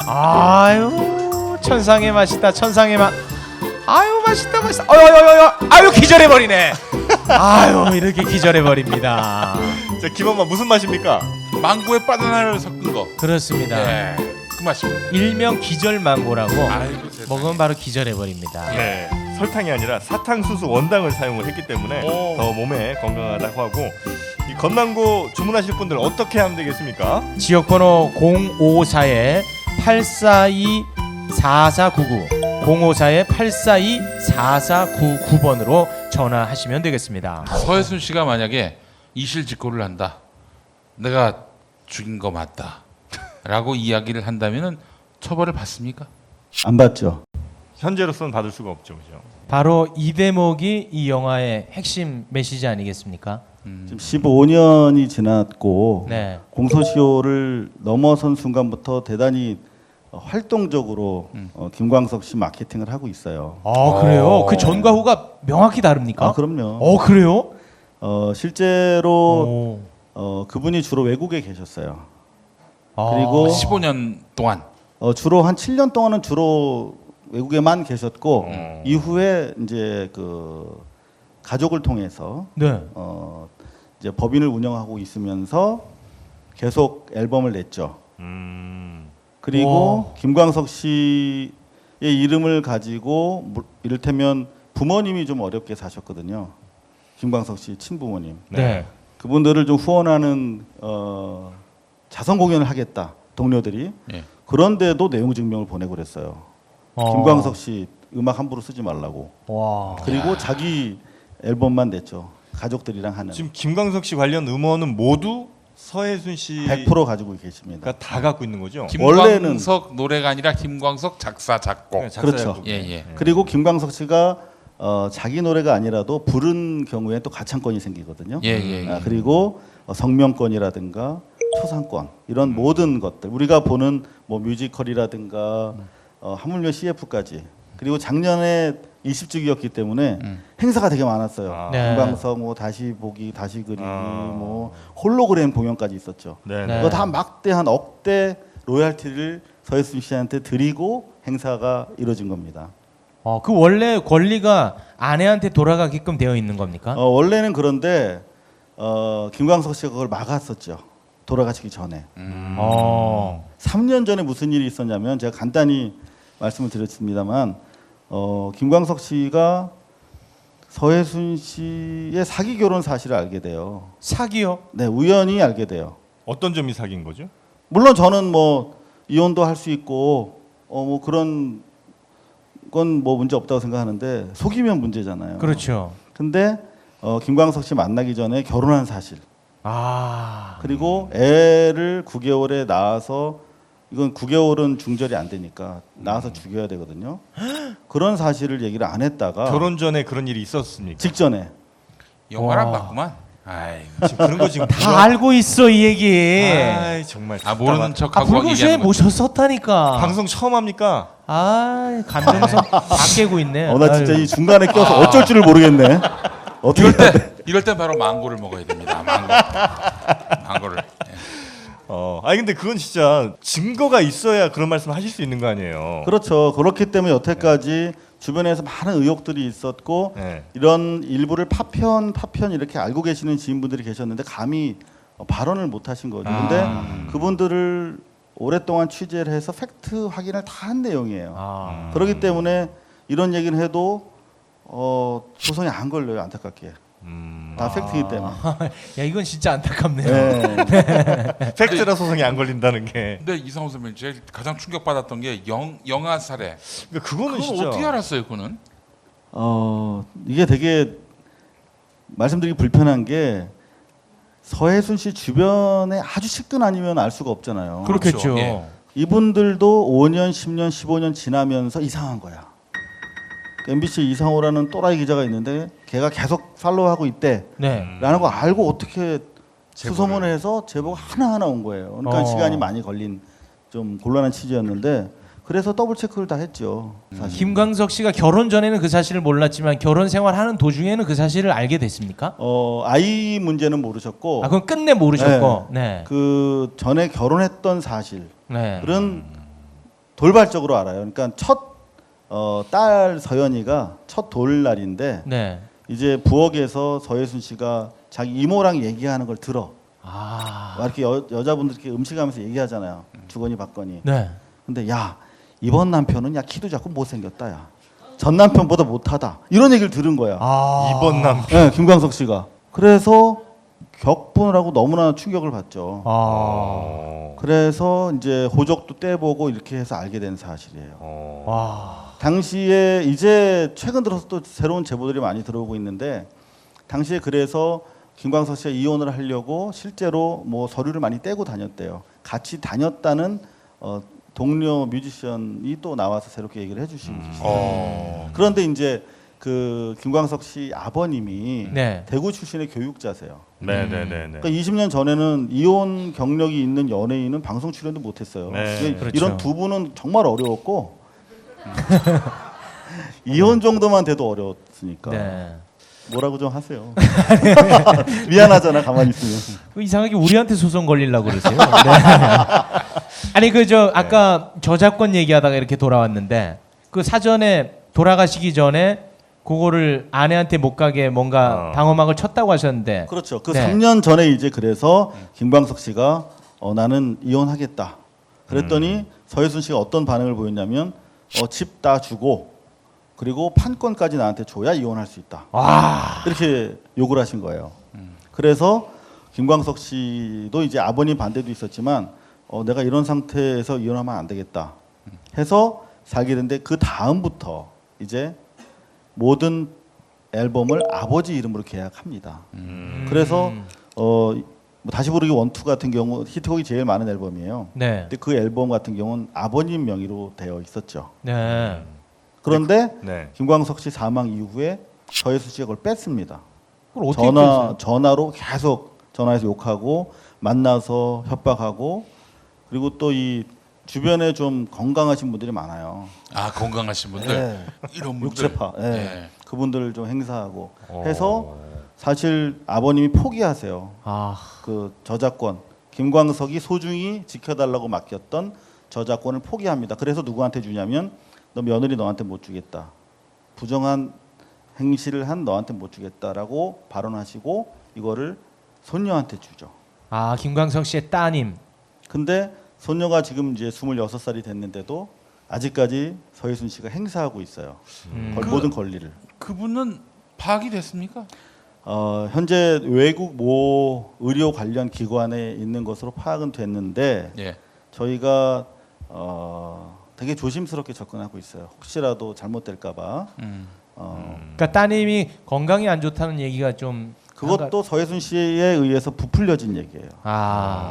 아유 천상의 맛이다. 천상의 맛. 아유 맛있다. 아유 기절해 버리네. 아유 이렇게 기절해 버립니다. 자, 김엄마 무슨 맛입니까? 망고에 바나나를 섞은 거. 그렇습니다. 네, 그 맛입니다. 일명 기절 망고라고 아이고, 세상에. 먹으면 바로 기절해 버립니다. 네, 설탕이 아니라 사탕수수 원당을 사용을 했기 때문에 더 몸에 건강하다고 하고, 이 건망고 주문하실 분들 어떻게 하면 되겠습니까? 지역번호 054-842-4499 054-842-4499번으로 전화하시면 되겠습니다. 서혜순 씨가 만약에 이실직고를 한다. 내가 죽인 거 맞다. 라고 이야기를 한다면은 처벌을 받습니까? 안 받죠. 현재로서는 받을 수가 없죠, 그죠? 바로 이 대목이 이 영화의 핵심 메시지 아니겠습니까? 지금 15년이 지났고 네. 공소시효를 넘어선 순간부터 대단히 활동적으로 김광석 씨 마케팅을 하고 있어요. 아 그래요? 그 전과 후가 명확히 다릅니까? 아 그럼요. 그래요? 실제로 그분이 주로 외국에 계셨어요. 그리고 15년 동안 주로 한 7년 동안은 주로 외국에만 계셨고 이후에 이제 그 가족을 통해서 네. 이제 법인을 운영하고 있으면서 계속 앨범을 냈죠. 그리고 김광석 씨의 이름을 가지고 이를테면 부모님이 좀 어렵게 사셨거든요. 김광석 씨 친부모님. 네. 그분들을 좀 후원하는 자선 공연을 하겠다 동료들이. 예. 그런데도 내용 증명을 보내고 그랬어요. 김광석 씨 음악 함부로 쓰지 말라고. 와. 그리고 자기 앨범만 냈죠. 가족들이랑 하는. 지금 김광석 씨 관련 음원은 모두 서혜순 씨 100% 가지고 계십니다. 다 갖고 있는 거죠? 김광석 노래가 아니라 김광석 작사 작곡. 작사, 그렇죠. 작곡. 예. 그리고 김광석 씨가 자기 노래가 아니라도 부른 경우에 또 가창권이 생기거든요. 예. 그리고 성명권이라든가 초상권 이런 모든 것들 우리가 보는 뭐 뮤지컬이라든가 하물며 CF까지 그리고 작년에 20주기였기 때문에 행사가 되게 많았어요. 네. 김광석 뭐 다시 보기, 다시 그리기, 뭐 홀로그램 공연까지 있었죠. 네. 네. 그거 다 막대한 억대 로얄티를 서혜순 씨한테 드리고 행사가 이루어진 겁니다. 그 원래 권리가 아내한테 돌아가게끔 되어 있는 겁니까? 원래는 그런데 김광석 씨가 그걸 막았었죠. 돌아가시기 전에. 3년 전에 무슨 일이 있었냐면 제가 간단히 말씀을 드렸습니다만 김광석 씨가 서혜순 씨의 사기 결혼 사실을 알게 돼요. 사기요? 네, 우연히 알게 돼요. 어떤 점이 사기인 거죠? 물론 저는 뭐 이혼도 할 수 있고 뭐 그런 건 뭐 문제 없다고 생각하는데 속이면 문제잖아요. 그렇죠. 근데 김광석 씨 만나기 전에 결혼한 사실. 아. 그리고 애를 9개월에 낳아서 이건 9개월은 중절이 안 되니까 낳아서 죽여야 되거든요. 그런 사실을 얘기를 안 했다가 결혼 전에 그런 일이 있었습니까? 직전에 영화랑 맞구만. 아이고. 지금 그런 거 지금 다 알고 있어 이 얘기. 아이 정말 모르는 척하고 불금쇼에 얘기하는 거죠. 모셨었다니까. 방송 처음 합니까? 감정선 다 깨고 있네. 나 진짜 이 중간에 껴서 어쩔 줄을 모르겠네. 어떻게 이럴 때 바로 망고를 먹어야 됩니다. 망고를. 예. 아니 근데 그건 진짜 증거가 있어야 그런 말씀 하실 수 있는 거 아니에요? 그렇죠. 그렇기 때문에 여태까지 주변에서 많은 의혹들이 있었고 네. 이런 일부를 파편 이렇게 알고 계시는 지인분들이 계셨는데 감히 발언을 못 하신 거죠. 근데 그분들을 오랫동안 취재를 해서 팩트 확인을 다 한 내용이에요. 그렇기 때문에 이런 얘기를 해도 소송이 안 걸려요. 안타깝게. 다 팩트이기 때문에. 야 이건 진짜 안타깝네요. 네. 팩트라 소송이 안 걸린다는 게. 근데 이상호 선배님 제일 가장 충격받았던 게 영아 살해. 그러니까 그거는 그건 진짜 어떻게 알았어요, 그거는? 이게 되게 말씀드리기 불편한 게 서혜순 씨 주변에 아주 식근 아니면 알 수가 없잖아요. 그렇겠죠. 예. 이분들도 5년, 10년, 15년 지나면서 이상한 거야. MBC 이상호라는 또라이 기자가 있는데 걔가 계속 팔로우하고 있대. 네. 라는 거 알고 어떻게 수소문을 해서 제보가 하나하나 온 거예요. 그러니까 시간이 많이 걸린 좀 곤란한 취지였는데 그래서 더블 체크를 다 했죠. 사실. 김광석 씨가 결혼 전에는 그 사실을 몰랐지만 결혼 생활하는 도중에는 그 사실을 알게 됐습니까? 아이 문제는 모르셨고. 아 그럼 끝내 모르셨고. 네. 그 전에 결혼했던 사실은 네. 돌발적으로 알아요. 그러니까 첫 딸 서연이가 첫 돌날인데 네. 이제 부엌에서 서예순 씨가 자기 이모랑 얘기하는 걸 들어. 아. 막 이렇게 여자분들 이렇게 음식하면서 얘기하잖아요. 주거니 받거니. 네. 근데 야 이번 남편은 야 키도 작고 못생겼다 야. 전 남편보다 못하다. 이런 얘기를 들은 거야. 이번 남편. 네, 김광석 씨가. 그래서 격분을 하고 너무나 충격을 받죠. 그래서 이제 호적도 떼보고 이렇게 해서 알게 된 사실이에요. 와. 당시에 이제 최근 들어서 또 새로운 제보들이 많이 들어오고 있는데 당시에 그래서 김광석 씨가 이혼을 하려고 실제로 뭐 서류를 많이 떼고 다녔대요. 같이 다녔다는 동료 뮤지션이 또 나와서 새롭게 얘기를 해주시고 계시죠. 그런데 이제 그 김광석 씨 아버님이 네. 대구 출신의 교육자세요. 네네네. 그러니까 20년 전에는 이혼 경력이 있는 연예인은 방송 출연도 못했어요. 네. 그렇죠. 이런 두 분은 정말 어려웠고 이혼 정도만 돼도 어려웠으니까 네. 뭐라고 좀 하세요. 미안하잖아 가만히 있으면. 이상하게 우리한테 소송 걸리려고 그러세요. 네. 아니 그 아까 저작권 얘기하다가 이렇게 돌아왔는데 그 사전에 돌아가시기 전에 그거를 아내한테 못 가게 뭔가 방어막을 쳤다고 하셨는데. 그렇죠. 그 네. 3년 전에 이제 그래서 김광석 씨가 나는 이혼하겠다. 그랬더니 서예순 씨가 어떤 반응을 보였냐면 집 다 주고 그리고 판권까지 나한테 줘야 이혼할 수 있다. 이렇게 욕을 하신 거예요. 그래서 김광석 씨도 이제 아버님 반대도 있었지만 내가 이런 상태에서 이혼하면 안 되겠다 해서 살게 됐는데 그 다음부터 이제 모든 앨범을 아버지 이름으로 계약합니다. 그래서 뭐 다시 부르기 1, 2 같은 경우 히트곡이 제일 많은 앨범이에요. 네. 근데 그 앨범 같은 경우는 아버님 명의로 되어 있었죠. 네. 그런데 네. 김광석 씨 사망 이후에 서예순 씨가 그걸 뺐습니다. 그걸 어떻게 뺐어요? 전화로 계속 전화해서 욕하고 만나서 협박하고 그리고 또 이 주변에 좀 건강하신 분들이 많아요. 아 건강하신 분들 네. 이런 분들. 육체파. 네. 네. 그분들을 좀 행사하고 해서 사실 아버님이 포기하세요. 그 저작권 김광석이 소중히 지켜달라고 맡겼던 저작권을 포기합니다. 그래서 누구한테 주냐면 너 며느리 너한테 못 주겠다. 부정한 행실을 한 너한테 못 주겠다라고 발언하시고 이거를 손녀한테 주죠. 김광석 씨의 따님. 근데 손녀가 지금 이제 26살이 됐는데도 아직까지 서예순 씨가 행사하고 있어요. 모든 권리를. 그분은 파악이 됐습니까? 현재 외국 모 의료 관련 기관에 있는 것으로 파악은 됐는데 예. 저희가 되게 조심스럽게 접근하고 있어요. 혹시라도 잘못될까봐. 그러니까 따님이 건강이 안 좋다는 얘기가 좀 그것도 서예순 씨에 의해서 부풀려진 얘기예요.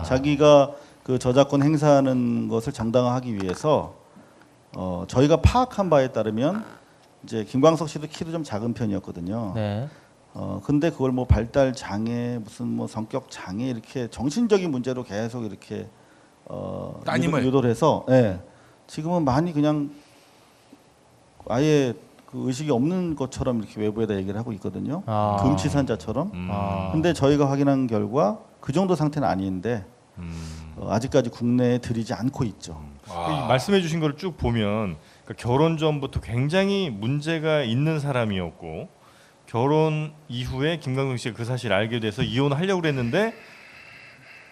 자기가 그 저작권 행사하는 것을 장당화하기 위해서 저희가 파악한 바에 따르면 이제 김광석 씨도 키도 좀 작은 편이었거든요. 네. 근데 그걸 뭐 발달 장애 무슨 뭐 성격 장애 이렇게 정신적인 문제로 계속 이렇게 따님을 유도를 해서 지금은 많이 그냥 아예 그 의식이 없는 것처럼 이렇게 외부에다 얘기를 하고 있거든요. 금치산자처럼. 근데 저희가 확인한 결과 그 정도 상태는 아닌데 아직까지 국내에 들이지 않고 있죠. 말씀해주신 거를 쭉 보면 그러니까 결혼 전부터 굉장히 문제가 있는 사람이었고 결혼 이후에 김광석 씨가 그 사실을 알게 돼서 이혼하려고 그랬는데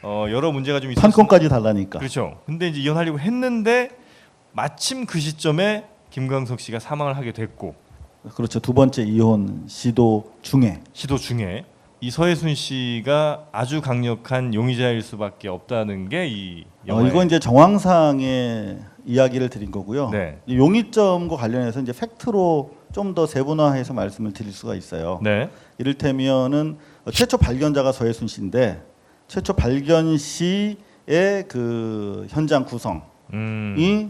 여러 문제가 좀 있었어요. 판권까지 달라니까. 그렇죠. 근데 이제 이혼하려고 했는데 마침 그 시점에 김광석 씨가 사망을 하게 됐고. 그렇죠. 두 번째 이혼 시도 중에 이 서예순 씨가 아주 강력한 용의자일 수밖에 없다는 게 이 영화의 이건 이제 정황상의 이야기를 드린 거고요. 네. 용의점과 관련해서 이제 팩트로 좀 더 세분화해서 말씀을 드릴 수가 있어요. 네. 이를테면은 최초 발견자가 서예순 씨인데 최초 발견 시의 그 현장 구성이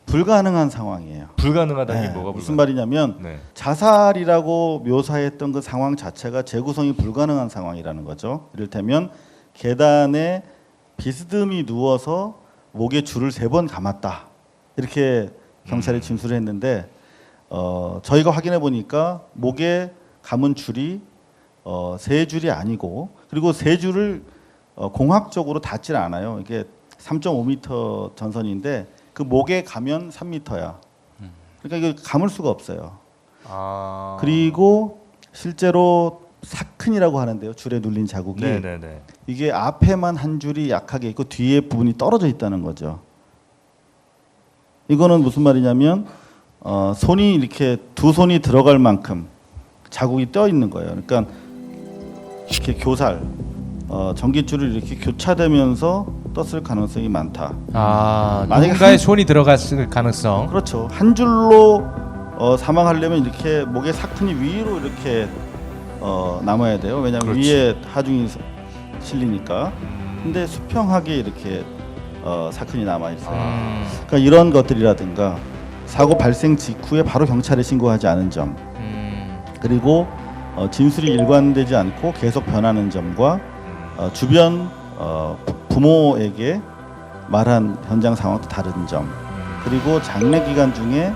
불가능한 상황이에요. 불가능하다는 게 뭐가 무슨 말이냐면 자살이라고 묘사했던 그 상황 자체가 재구성이 불가능한 상황이라는 거죠. 이를테면 계단에 비스듬히 누워서 목에 줄을 3번 감았다. 이렇게 경찰에 진술을 했는데 저희가 확인해 보니까 목에 감은 줄이 3줄이 아니고 그리고 3줄을 공학적으로 닿질 않아요. 이게 3.5m 전선인데 그 목에 가면 3m야. 그러니까 이거 감을 수가 없어요. 그리고 실제로 사큰이라고 하는데요. 줄에 눌린 자국이 네네네. 이게 앞에만 한 줄이 약하게 있고 뒤에 부분이 떨어져 있다는 거죠. 이거는 무슨 말이냐면 손이 이렇게 두 손이 들어갈 만큼 자국이 떠 있는 거예요. 그러니까 이렇게 교살 전깃줄을 이렇게 교차되면서 떴을 가능성이 많다. 만약에 누군가의 손이 들어갔을 가능성. 그렇죠. 한 줄로 사망하려면 이렇게 목에 사큰이 위로 이렇게 남아야 돼요. 왜냐하면 그렇지. 위에 하중이 실리니까. 근데 수평하게 이렇게 사큰이 남아 있어요. 그러니까 이런 것들이라든가 사고 발생 직후에 바로 경찰에 신고하지 않은 점, 그리고 진술이 일관되지 않고 계속 변하는 점과 주변 부모에게 말한 현장 상황도 다른 점, 그리고 장례 기간 중에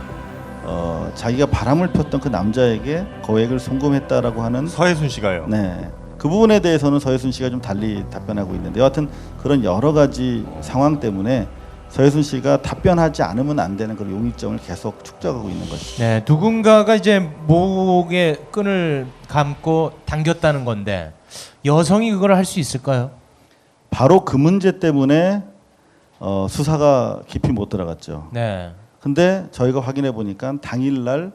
자기가 바람을 폈던 그 남자에게 거액을 송금했다라고 하는 서혜순 씨가요. 네, 그 부분에 대해서는 서혜순 씨가 좀 달리 답변하고 있는데 여하튼 그런 여러 가지 상황 때문에 서혜순 씨가 답변하지 않으면 안 되는 그런 용의점을 계속 축적하고 있는 것이죠. 네, 누군가가 이제 목에 끈을 감고 당겼다는 건데 여성이 그걸 할 수 있을까요? 바로 그 문제 때문에 수사가 깊이 못 들어갔죠. 네. 근데 저희가 확인해 보니까 당일날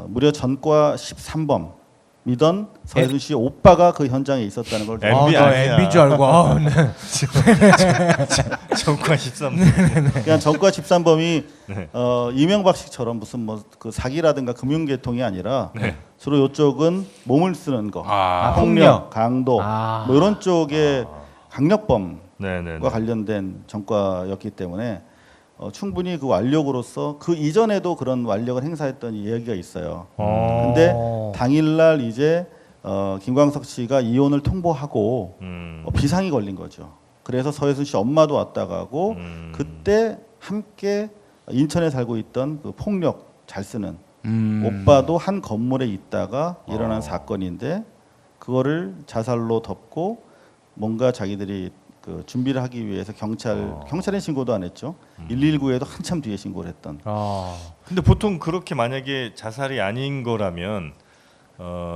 무려 전과 13범이던 서혜순 씨 오빠가 그 현장에 있었다는 걸 MB 아니야. MB인 줄 알고. 네. 전과 13. 그냥 전과 13범이 네. 이명박 씨처럼 무슨 뭐 그 사기라든가 금융계통이 아니라 네. 주로 이쪽은 몸을 쓰는 거, 아, 폭력, 강도 아. 뭐 이런 쪽에 강력범과 네네. 관련된 전과였기 때문에 충분히 그 완력으로서 그 이전에도 그런 완력을 행사했던 이야기가 있어요. 근데 당일날 이제 김광석 씨가 이혼을 통보하고 비상이 걸린 거죠. 그래서 서혜순 씨 엄마도 왔다 가고 그때 함께 인천에 살고 있던 그 폭력 잘 쓰는 오빠도 한 건물에 있다가 일어난 사건인데 그거를 자살로 덮고 뭔가 자기들이 그 준비를 하기 위해서 경찰에 신고도 안 했죠. 119에도 한참 뒤에 신고를 했던. 근데 보통 그렇게 만약에 자살이 아닌 거라면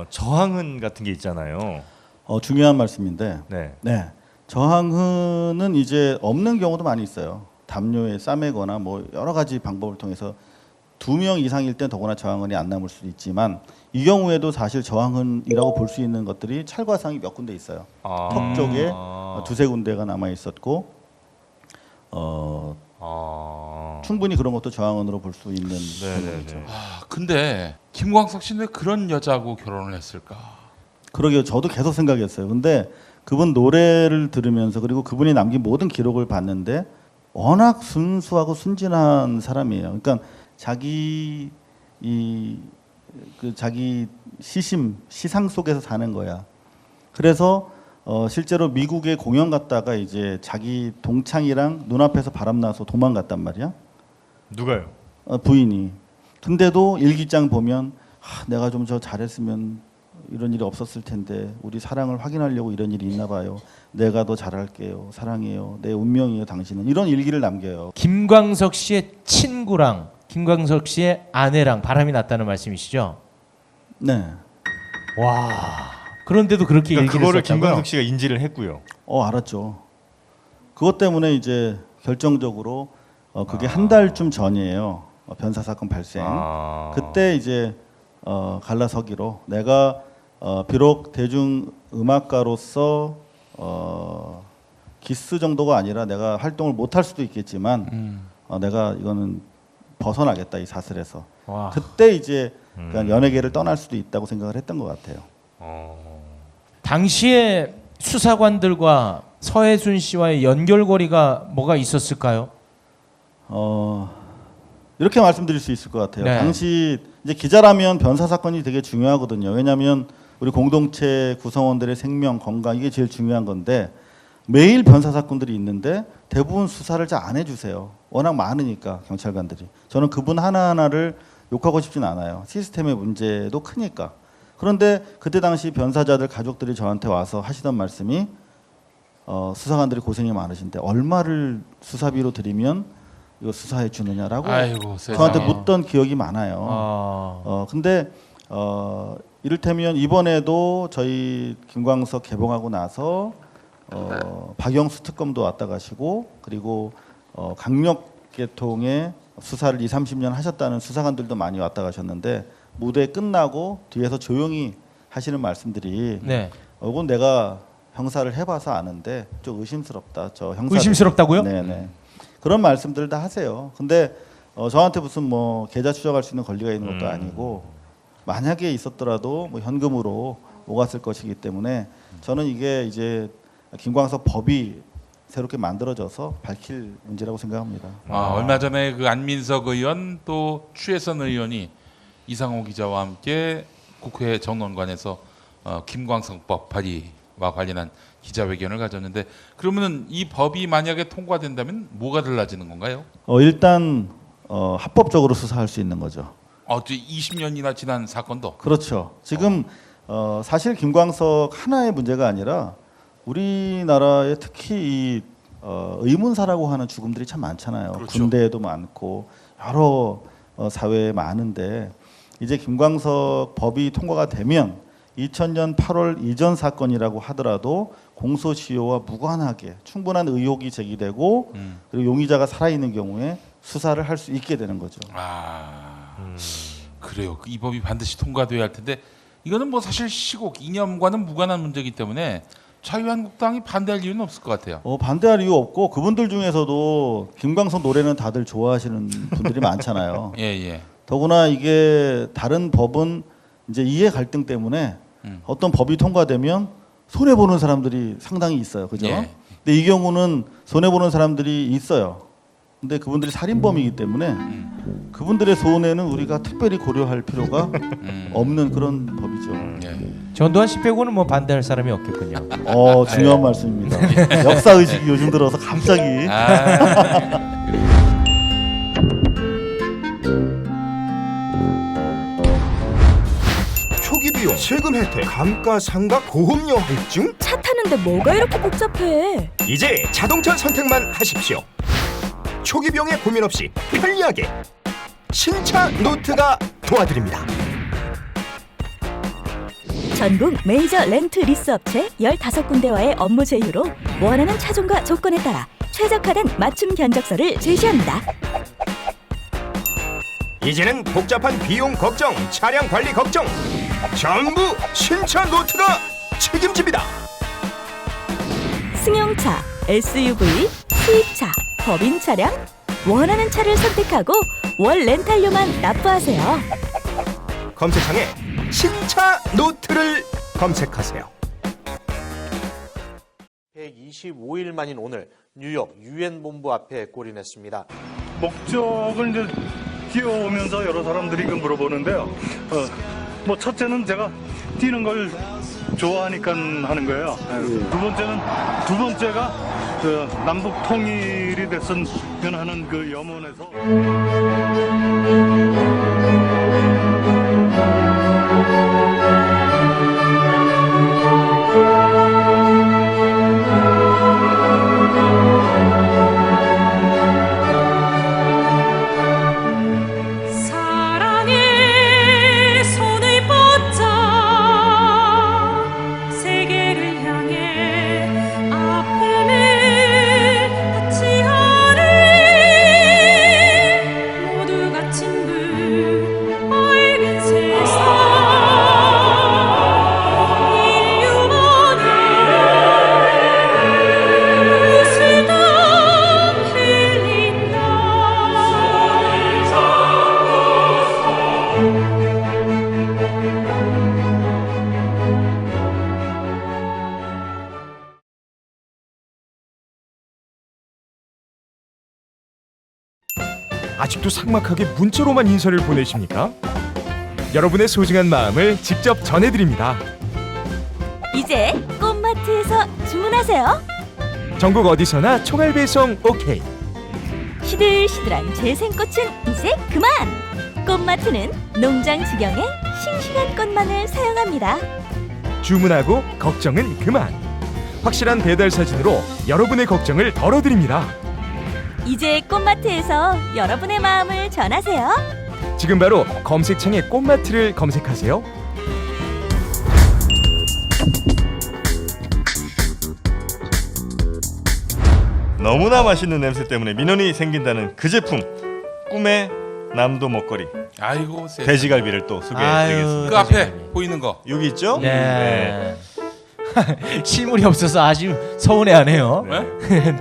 저항은 같은 게 있잖아요. 중요한 말씀인데, 네. 네, 저항은 이제 없는 경우도 많이 있어요. 담요에 싸매거나 뭐 여러 가지 방법을 통해서 2명 이상일 땐 더구나 저항은이 안 남을 수도 있지만 이 경우에도 사실 저항은이라고 볼 수 있는 것들이 찰과상이 몇 군데 있어요. 턱 쪽에 2-3 군데가 남아 있었고 충분히 그런 것도 저항은으로 볼 수 있는 부분이죠. 근데 김광석 씨는 왜 그런 여자하고 결혼을 했을까? 그러게요. 저도 계속 생각했어요. 근데 그분 노래를 들으면서 그리고 그분이 남긴 모든 기록을 봤는데 워낙 순수하고 순진한 사람이에요. 그러니까 자기 자기 시상 속에서 사는 거야. 그래서 실제로 미국에 공연 갔다가 이제 자기 동창이랑 눈앞에서 바람나서 도망갔단 말이야. 누가요? 부인이. 근데도 일기장 보면 내가 좀 저 잘했으면 이런 일이 없었을 텐데 우리 사랑을 확인하려고 이런 일이 있나 봐요. 내가 더 잘할게요. 사랑해요. 내 운명이에요. 당신은. 이런 일기를 남겨요. 김광석 씨의 친구랑 김광석 씨의 아내랑 바람이 났다는 말씀이시죠? 네. 와. 그런데도 그렇게 그러니까 얘기를 그거를 했었다고요? 김광석 씨가 인지를 했고요. 알았죠. 그것 때문에 이제 결정적으로 그게 한 달쯤 전이에요. 변사 사건 발생. 그때 이제 갈라서기로 내가 비록 대중 음악가로서 기스 정도가 아니라 내가 활동을 못할 수도 있겠지만 내가 이거는 벗어나겠다 이 사슬에서. 와. 그때 이제 그냥 연예계를 떠날 수도 있다고 생각을 했던 것 같아요. 당시에 수사관들과 서혜순 씨와의 연결고리가 뭐가 있었을까요? 이렇게 말씀드릴 수 있을 것 같아요. 네. 당시 이제 기자라면 변사 사건이 되게 중요하거든요. 왜냐하면 우리 공동체 구성원들의 생명, 건강 이게 제일 중요한 건데 매일 변사 사건들이 있는데 대부분 수사를 잘 안 해주세요. 워낙 많으니까 경찰관들이. 저는 그분 하나하나를 욕하고 싶진 않아요. 시스템의 문제도 크니까. 그런데 그때 당시 변사자들 가족들이 저한테 와서 하시던 말씀이 수사관들이 고생이 많으신데 얼마를 수사비로 드리면 이거 수사해 주느냐라고 아이고, 저한테 묻던 기억이 많아요. 근데 이를테면 이번에도 저희 김광석 개봉하고 나서 박영수 특검도 왔다 가시고 그리고 강력계통의 수사를 20-30년 하셨다는 수사관들도 많이 왔다 가셨는데 무대 끝나고 뒤에서 조용히 하시는 말씀들이 네. 이건 내가 형사를 해봐서 아는데 좀 의심스럽다. 저 형사 의심스럽다고요? 네네. 그런 말씀들 다 하세요. 근데 저한테 무슨 뭐 계좌 추적할 수 있는 권리가 있는 것도 아니고 만약에 있었더라도 뭐 현금으로 오갔을 것이기 때문에 저는 이게 이제 김광석 법이 새롭게 만들어져서 밝힐 문제라고 생각합니다. 얼마 전에 그 안민석 의원 또 추혜선 의원이 이상호 기자와 함께 국회 정론관에서 김광석법 발의와 관련한 기자회견을 가졌는데 그러면은 이 법이 만약에 통과된다면 뭐가 달라지는 건가요? 일단 합법적으로 수사할 수 있는 거죠. 20년이나 지난 사건도. 그렇죠. 지금 사실 김광석 하나의 문제가 아니라 우리나라에 특히 이 의문사라고 하는 죽음들이 참 많잖아요. 그렇죠. 군대에도 많고 여러 사회에 많은데 이제 김광석 법이 통과가 되면 2000년 8월 이전 사건이라고 하더라도 공소시효와 무관하게 충분한 의혹이 제기되고 그리고 용의자가 살아있는 경우에 수사를 할 수 있게 되는 거죠. 그래요. 이 법이 반드시 통과돼야 할 텐데 이거는 뭐 사실 시국 이념과는 무관한 문제이기 때문에 자유한국당이 반대할 이유는 없을 것 같아요. 반대할 이유 없고 그분들 중에서도 김광석 노래는 다들 좋아하시는 분들이 많잖아요. 예. 더구나 이게 다른 법은 이제 이해 갈등 때문에 어떤 법이 통과되면 손해 보는 사람들이 상당히 있어요, 그죠? 예. 근데 이 경우는 손해 보는 사람들이 있어요. 근데 그분들이 살인범이기 때문에 그분들의 손해는 우리가 특별히 고려할 필요가 없는 그런 법이죠. 전두환 씨 빼고는 뭐 반대할 사람이 없겠군요. 중요한 말씀입니다. 역사 의식이 요즘 들어서 갑자기. 초기 비용, 세금 혜택, 감가상각, 보험료 할증? 차 타는데 뭐가 이렇게 복잡해? 이제 자동차 선택만 하십시오. 초기 비용에 고민 없이 편리하게 신차 노트가 도와드립니다. 전국 메이저 렌트 리스 업체 15군데와의 업무 제휴로 원하는 차종과 조건에 따라 최적화된 맞춤 견적서를 제시합니다. 이제는 복잡한 비용 걱정, 차량 관리 걱정 전부 신차 노트가 책임집니다. 승용차, SUV, 수입차, 법인 차량 원하는 차를 선택하고 월 렌탈료만 납부하세요. 검색창에 신차 노트를 검색하세요. 125일 만인 오늘 뉴욕 유엔 본부 앞에 골인했습니다. 목적을 이제 뛰어오면서 여러 사람들이 물어보는데요. 뭐 첫째는 제가 뛰는 걸 좋아하니까 하는 거예요. 두 번째가 그 남북 통일이 됐으면 하는 그 염원에서. 사랑의 손을 뻗자 세계를 향해 아픔을 닿지 않을 모두가 친구 밝은 세상 인류만의 웃음땀 흘린다. 아직도 삭막하게 문자로만 인사를 보내십니까? 여러분의 소중한 마음을 직접 전해드립니다. 이제 꽃마트에서 주문하세요. 전국 어디서나 총알 배송 오케이. 시들시들한 재생꽃은 이제 그만! 꽃마트는 농장 지경의 싱싱한 꽃만을 사용합니다. 주문하고 걱정은 그만. 확실한 배달 사진으로 여러분의 걱정을 덜어드립니다. 이제 꽃마트에서 여러분의 마음을 전하세요. 지금 바로 검색창에 꽃마트를 검색하세요. 너무나 맛있는 냄새 때문에 민원이 생긴다는 그 제품 꿈의 남도 먹거리. 아이고 세상에. 돼지갈비를 또 소개해드리겠습니다. 그 앞에 보이는 거 여기 있죠? 네. 실물이 없어서 아주 서운해하네요.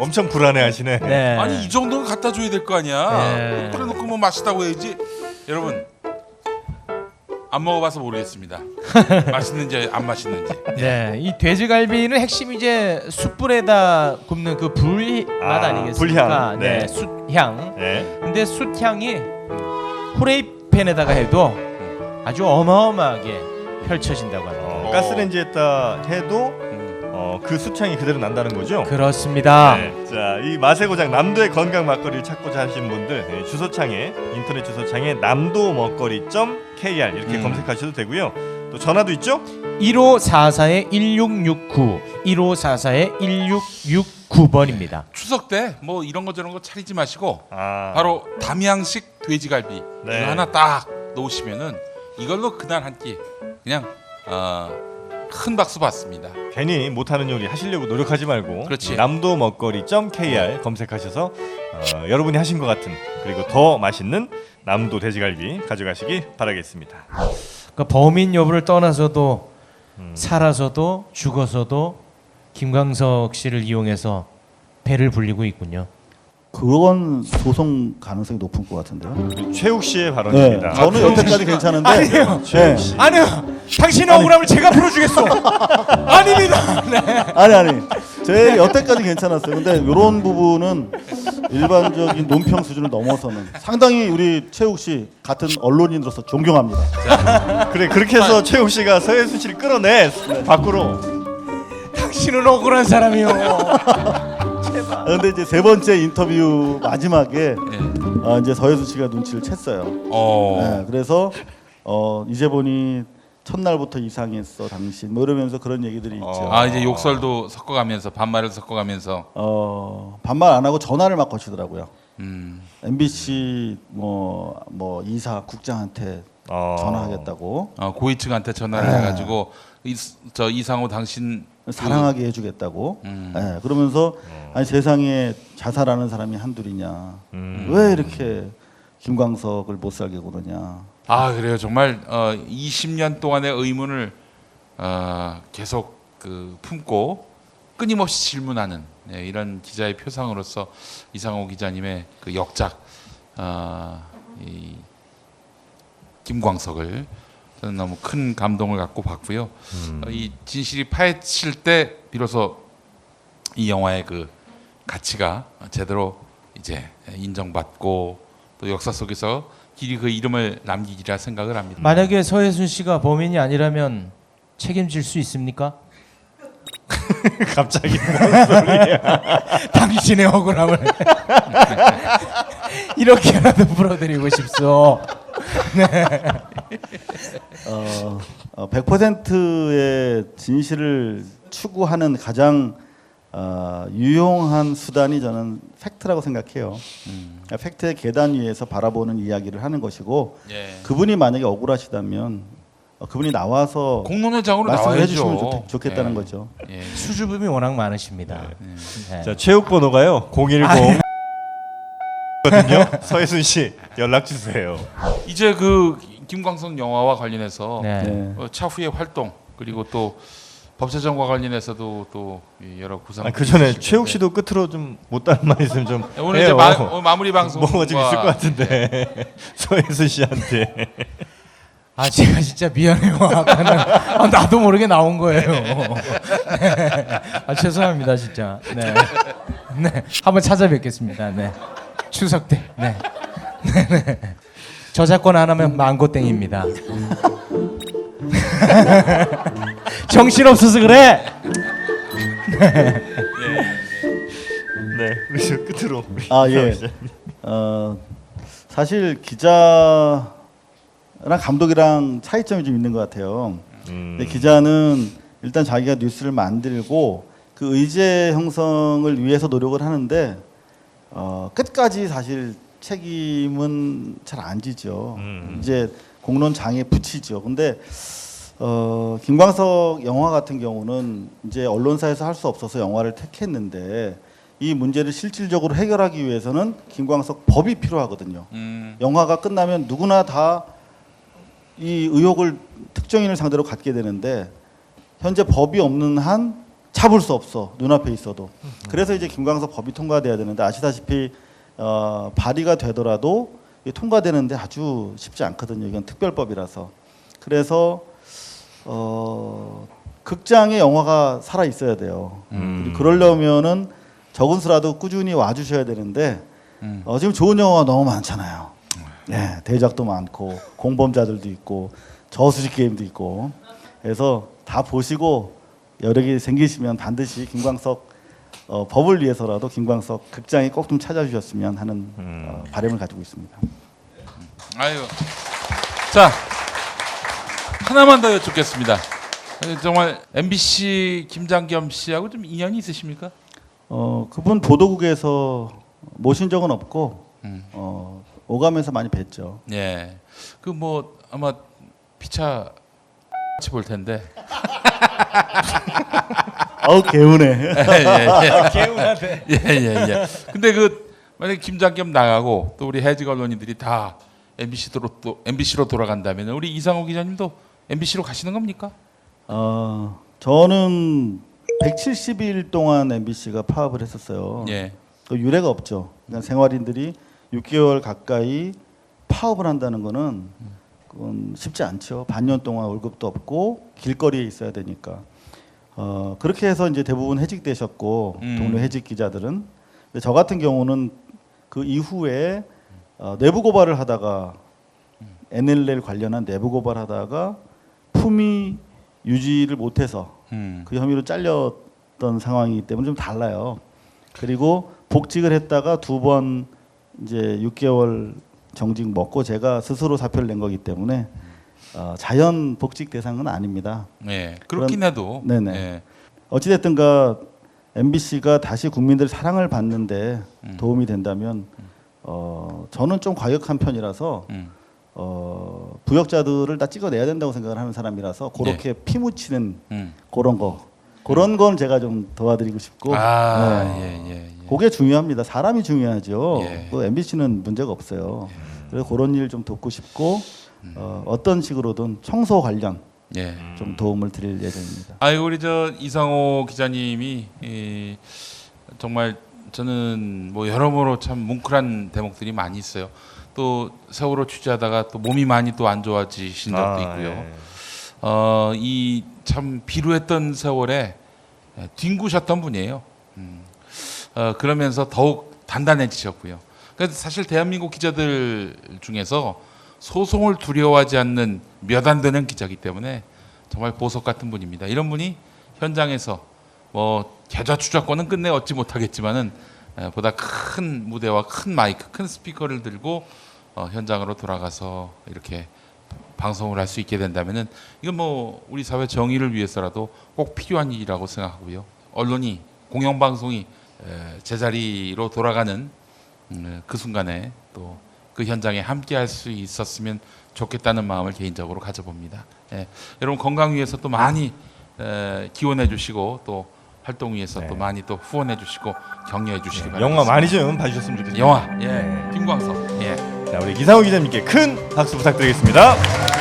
엄청 불안해하시네. 네. 아니 이 정도는 갖다 줘야 될 거 아니야. 네. 끓여놓고 뭐 맛있다고 해야지. 여러분 안 먹어봐서 모르겠습니다. 맛있는지 안 맛있는지. 네, 이 돼지갈비는 핵심이 이제 숯불에다 굽는 그 불맛 아니겠습니까? 불향. 네. 숯향. 네. 근데 숯향이 후레이팬에다가 해도 아주 어마어마하게 펼쳐진다고 합니다. 가스레인지에다 해도 그 숯향이 그대로 난다는 거죠? 그렇습니다. 네. 자, 이 맛의 고장 남도의 건강 막거리를 찾고자 하시는 분들 주소창에 인터넷 주소창에 남도 먹거리.kr 이렇게 검색하셔도 되고요. 또 전화도 있죠? 1544-1669 1544-1669번입니다. 추석 때 뭐 이런 거 저런 거 차리지 마시고 바로 담양식 돼지갈비 네. 이거 하나 딱 놓으시면은 이걸로 그날 한 끼 그냥 큰 박수 받습니다. 괜히 못하는 요리 하시려고 노력하지 말고 그렇지. 남도 먹거리.kr 검색하셔서 여러분이 하신 것 같은 그리고 더 맛있는 남도 돼지갈비 가져가시기 바라겠습니다. 그러니까 범인 여부를 떠나서도 살아서도 죽어서도 김광석 씨를 이용해서 배를 불리고 있군요. 그건 소송 가능성이 높은 것 같은데요. 최욱 씨의 발언입니다. 네, 저는 여태까지 괜찮은데. 아니에요. 네. 아니요. 당신의 억울함을 제가 풀어주겠어. 아닙니다. 네. 아니. 제 여태까지 괜찮았어요. 근데 이런 부분은 일반적인 논평 수준을 넘어서는 상당히 우리 최욱 씨 같은 언론인으로서 존경합니다. 그래 그렇게 해서 최욱 씨가 서혜순 씨를 끌어내 밖으로. 당신은 억울한 사람이요. 그런데 이제 세 번째 인터뷰 마지막에 이제 서혜순 씨가 눈치를 챘어요. 네, 그래서 이제 보니 첫날부터 이상했어 당신 뭐 이러면서 그런 얘기들이 있죠. 아 이제 욕설도 섞어가면서 반말을 섞어가면서 반말 안 하고 전화를 막 거시더라고요. MBC 뭐 이사 국장한테 전화하겠다고. 고위층한테 전화를 해가지고 저 이상호 당신 사랑하게 해주겠다고. 네, 그러면서 아니 세상에 자살하는 사람이 한둘이냐. 왜 이렇게 김광석을 못 살게 구느냐. 아 그래요. 정말 20년 동안의 의문을 계속 품고 끊임없이 질문하는 이런 기자의 표상으로서 이상호 기자님의 그 역작 이 김광석을 저는 너무 큰 감동을 갖고 봤고요. 이 진실이 파헤칠 때 비로소 이 영화의 그 가치가 제대로 이제 인정받고 또 역사 속에서 길이 그 이름을 남기리라 생각을 합니다. 만약에 서혜순 씨가 범인이 아니라면 책임질 수 있습니까? 갑자기 무슨 소리야? 당신의 억울함을 이렇게라도 풀어드리고 싶소. 네. 100%의 진실을 추구하는 가장 유용한 수단이 저는 팩트라고 생각해요. 팩트의 계단 위에서 바라보는 이야기를 하는 것이고 그분이 만약에 억울하시다면 그분이 나와서 공론회장으로 말씀을 나와야죠. 해주시면 좋겠다는 거죠. 수줍음이 워낙 많으십니다. 네. 자 최욱 번호가요 010 거든요. 서혜순 씨 연락 주세요. 이제 그 김광석 영화와 관련해서 차후의 활동 그리고 또 법제정과 관련해서도 또 여러 구상. 그 전에 최욱 씨도 끝으로 좀 못다한 말 있으면 좀 오늘 해요. 이제 마무리 방송 뭐가 좀 있을 것 같은데 서혜순 씨한테. 아 제가 진짜 미안해요. 아까는 나도 모르게 나온 거예요. 네. 죄송합니다 진짜. 네. 네. 한번 찾아뵙겠습니다. 네. 추석 때. 네. 네. 저작권 안 하면 망고땡입니다. 정신 없어서 그래. 우리 저 끝으로. 아 예. 사실 기자랑 감독이랑 차이점이 좀 있는 것 같아요. 근데 기자는 일단 자기가 뉴스를 만들고 그 의제 형성을 위해서 노력을 하는데 끝까지 사실 책임은 잘 안 지죠. 이제 공론장에 붙이죠. 근데 김광석 영화 같은 경우는 이제 언론사에서 할 수 없어서 영화를 택했는데 이 문제를 실질적으로 해결하기 위해서는 김광석 법이 필요하거든요. 영화가 끝나면 누구나 다 이 의혹을 특정인을 상대로 갖게 되는데 현재 법이 없는 한 잡을 수 없어. 눈앞에 있어도. 그래서 이제 김광석 법이 통과돼야 되는데 아시다시피 발의가 되더라도 통과되는데 아주 쉽지 않거든요. 이건 특별법이라서. 그래서 극장에 영화가 살아 있어야 돼요. 그러려면은 적은 수라도 꾸준히 와주셔야 되는데 지금 좋은 영화가 너무 많잖아요. 네, 대작도 많고 공범자들도 있고 저수지 게임도 있고. 그래서 다 보시고 여러 개 생기시면 반드시 김광석 법을 위해서라도 김광석 극장에 꼭 좀 찾아주셨으면 하는 바람을 가지고 있습니다. 아유, 자 하나만 더 여쭙겠습니다. 정말 MBC 김장겸 씨하고 좀 인연이 있으십니까? 그분 보도국에서 모신 적은 없고 오가면서 많이 뵀죠. 예, 그 뭐 아마 피차 같이 볼 텐데. 아우 개운해. 예. 개운하대. 예. 근데 그 만약 김장겸 나가고 또 우리 해직 언론인들이 다 MBC로 돌아간다면 우리 이상호 기자님도 MBC로 가시는 겁니까? 저는 170일 동안 MBC가 파업을 했었어요. 예. 그 유례가 없죠. 그러니까 생활인들이 6개월 가까이 파업을 한다는 거는 그건 쉽지 않죠. 반년 동안 월급도 없고 길거리에 있어야 되니까. 그렇게 해서 이제 대부분 해직되셨고 동료 해직 기자들은. 근데 저 같은 경우는 그 이후에 내부 고발을 하다가 NLL 관련한 내부 고발하다가 품위 유지를 못해서 그 혐의로 잘렸던 상황이기 때문에 좀 달라요. 그리고 복직을 했다가 2번 이제 6개월 정직 먹고 제가 스스로 사표를 낸 거기 때문에 자연 복직 대상은 아닙니다. 네, 그렇긴 해도. 네네. 예. 어찌됐든가 MBC가 다시 국민들 사랑을 받는데 도움이 된다면 저는 좀 과격한 편이라서 부역자들을 다 찍어내야 된다고 생각을 하는 사람이라서 그렇게 피 묻히는 그런 건 제가 좀 도와드리고 싶고. 예. 그게 중요합니다. 사람이 중요하죠. 예. 그 MBC는 문제가 없어요. 그래서 그런 일 좀 돕고 싶고 어떤 식으로든 청소 관련 좀 도움을 드릴 예정입니다. 아이고 우리 저 이상호 기자님이 정말 저는 뭐 여러모로 참 뭉클한 대목들이 많이 있어요. 또 세월호 취재하다가 또 몸이 많이 또 안 좋아지신 적도 있고요. 이 참 비루했던 세월에 뒹구셨던 분이에요. 그러면서 더욱 단단해지셨고요. 그래서 사실 대한민국 기자들 중에서 소송을 두려워하지 않는 몇 안 되는 기자이기 때문에 정말 보석 같은 분입니다. 이런 분이 현장에서 뭐 계좌 추적권은 끝내 얻지 못하겠지만은 보다 큰 무대와 큰 마이크, 큰 스피커를 들고 현장으로 돌아가서 이렇게 방송을 할 수 있게 된다면은 이건 뭐 우리 사회 정의를 위해서라도 꼭 필요한 일이라고 생각하고요. 언론이 공영방송이 제자리로 돌아가는 그 순간에 또 그 현장에 함께할 수 있었으면 좋겠다는 마음을 개인적으로 가져봅니다. 여러분 건강 위해서 또 많이 기원해 주시고 또 활동 위해서 또 많이 또 후원해 주시고 격려해 주시기 바랍니다. 영화 많이 좀 봐주셨으면 좋겠습니다. 영화 김광석. 자, 우리 이상호 기자님께 큰 박수 부탁드리겠습니다.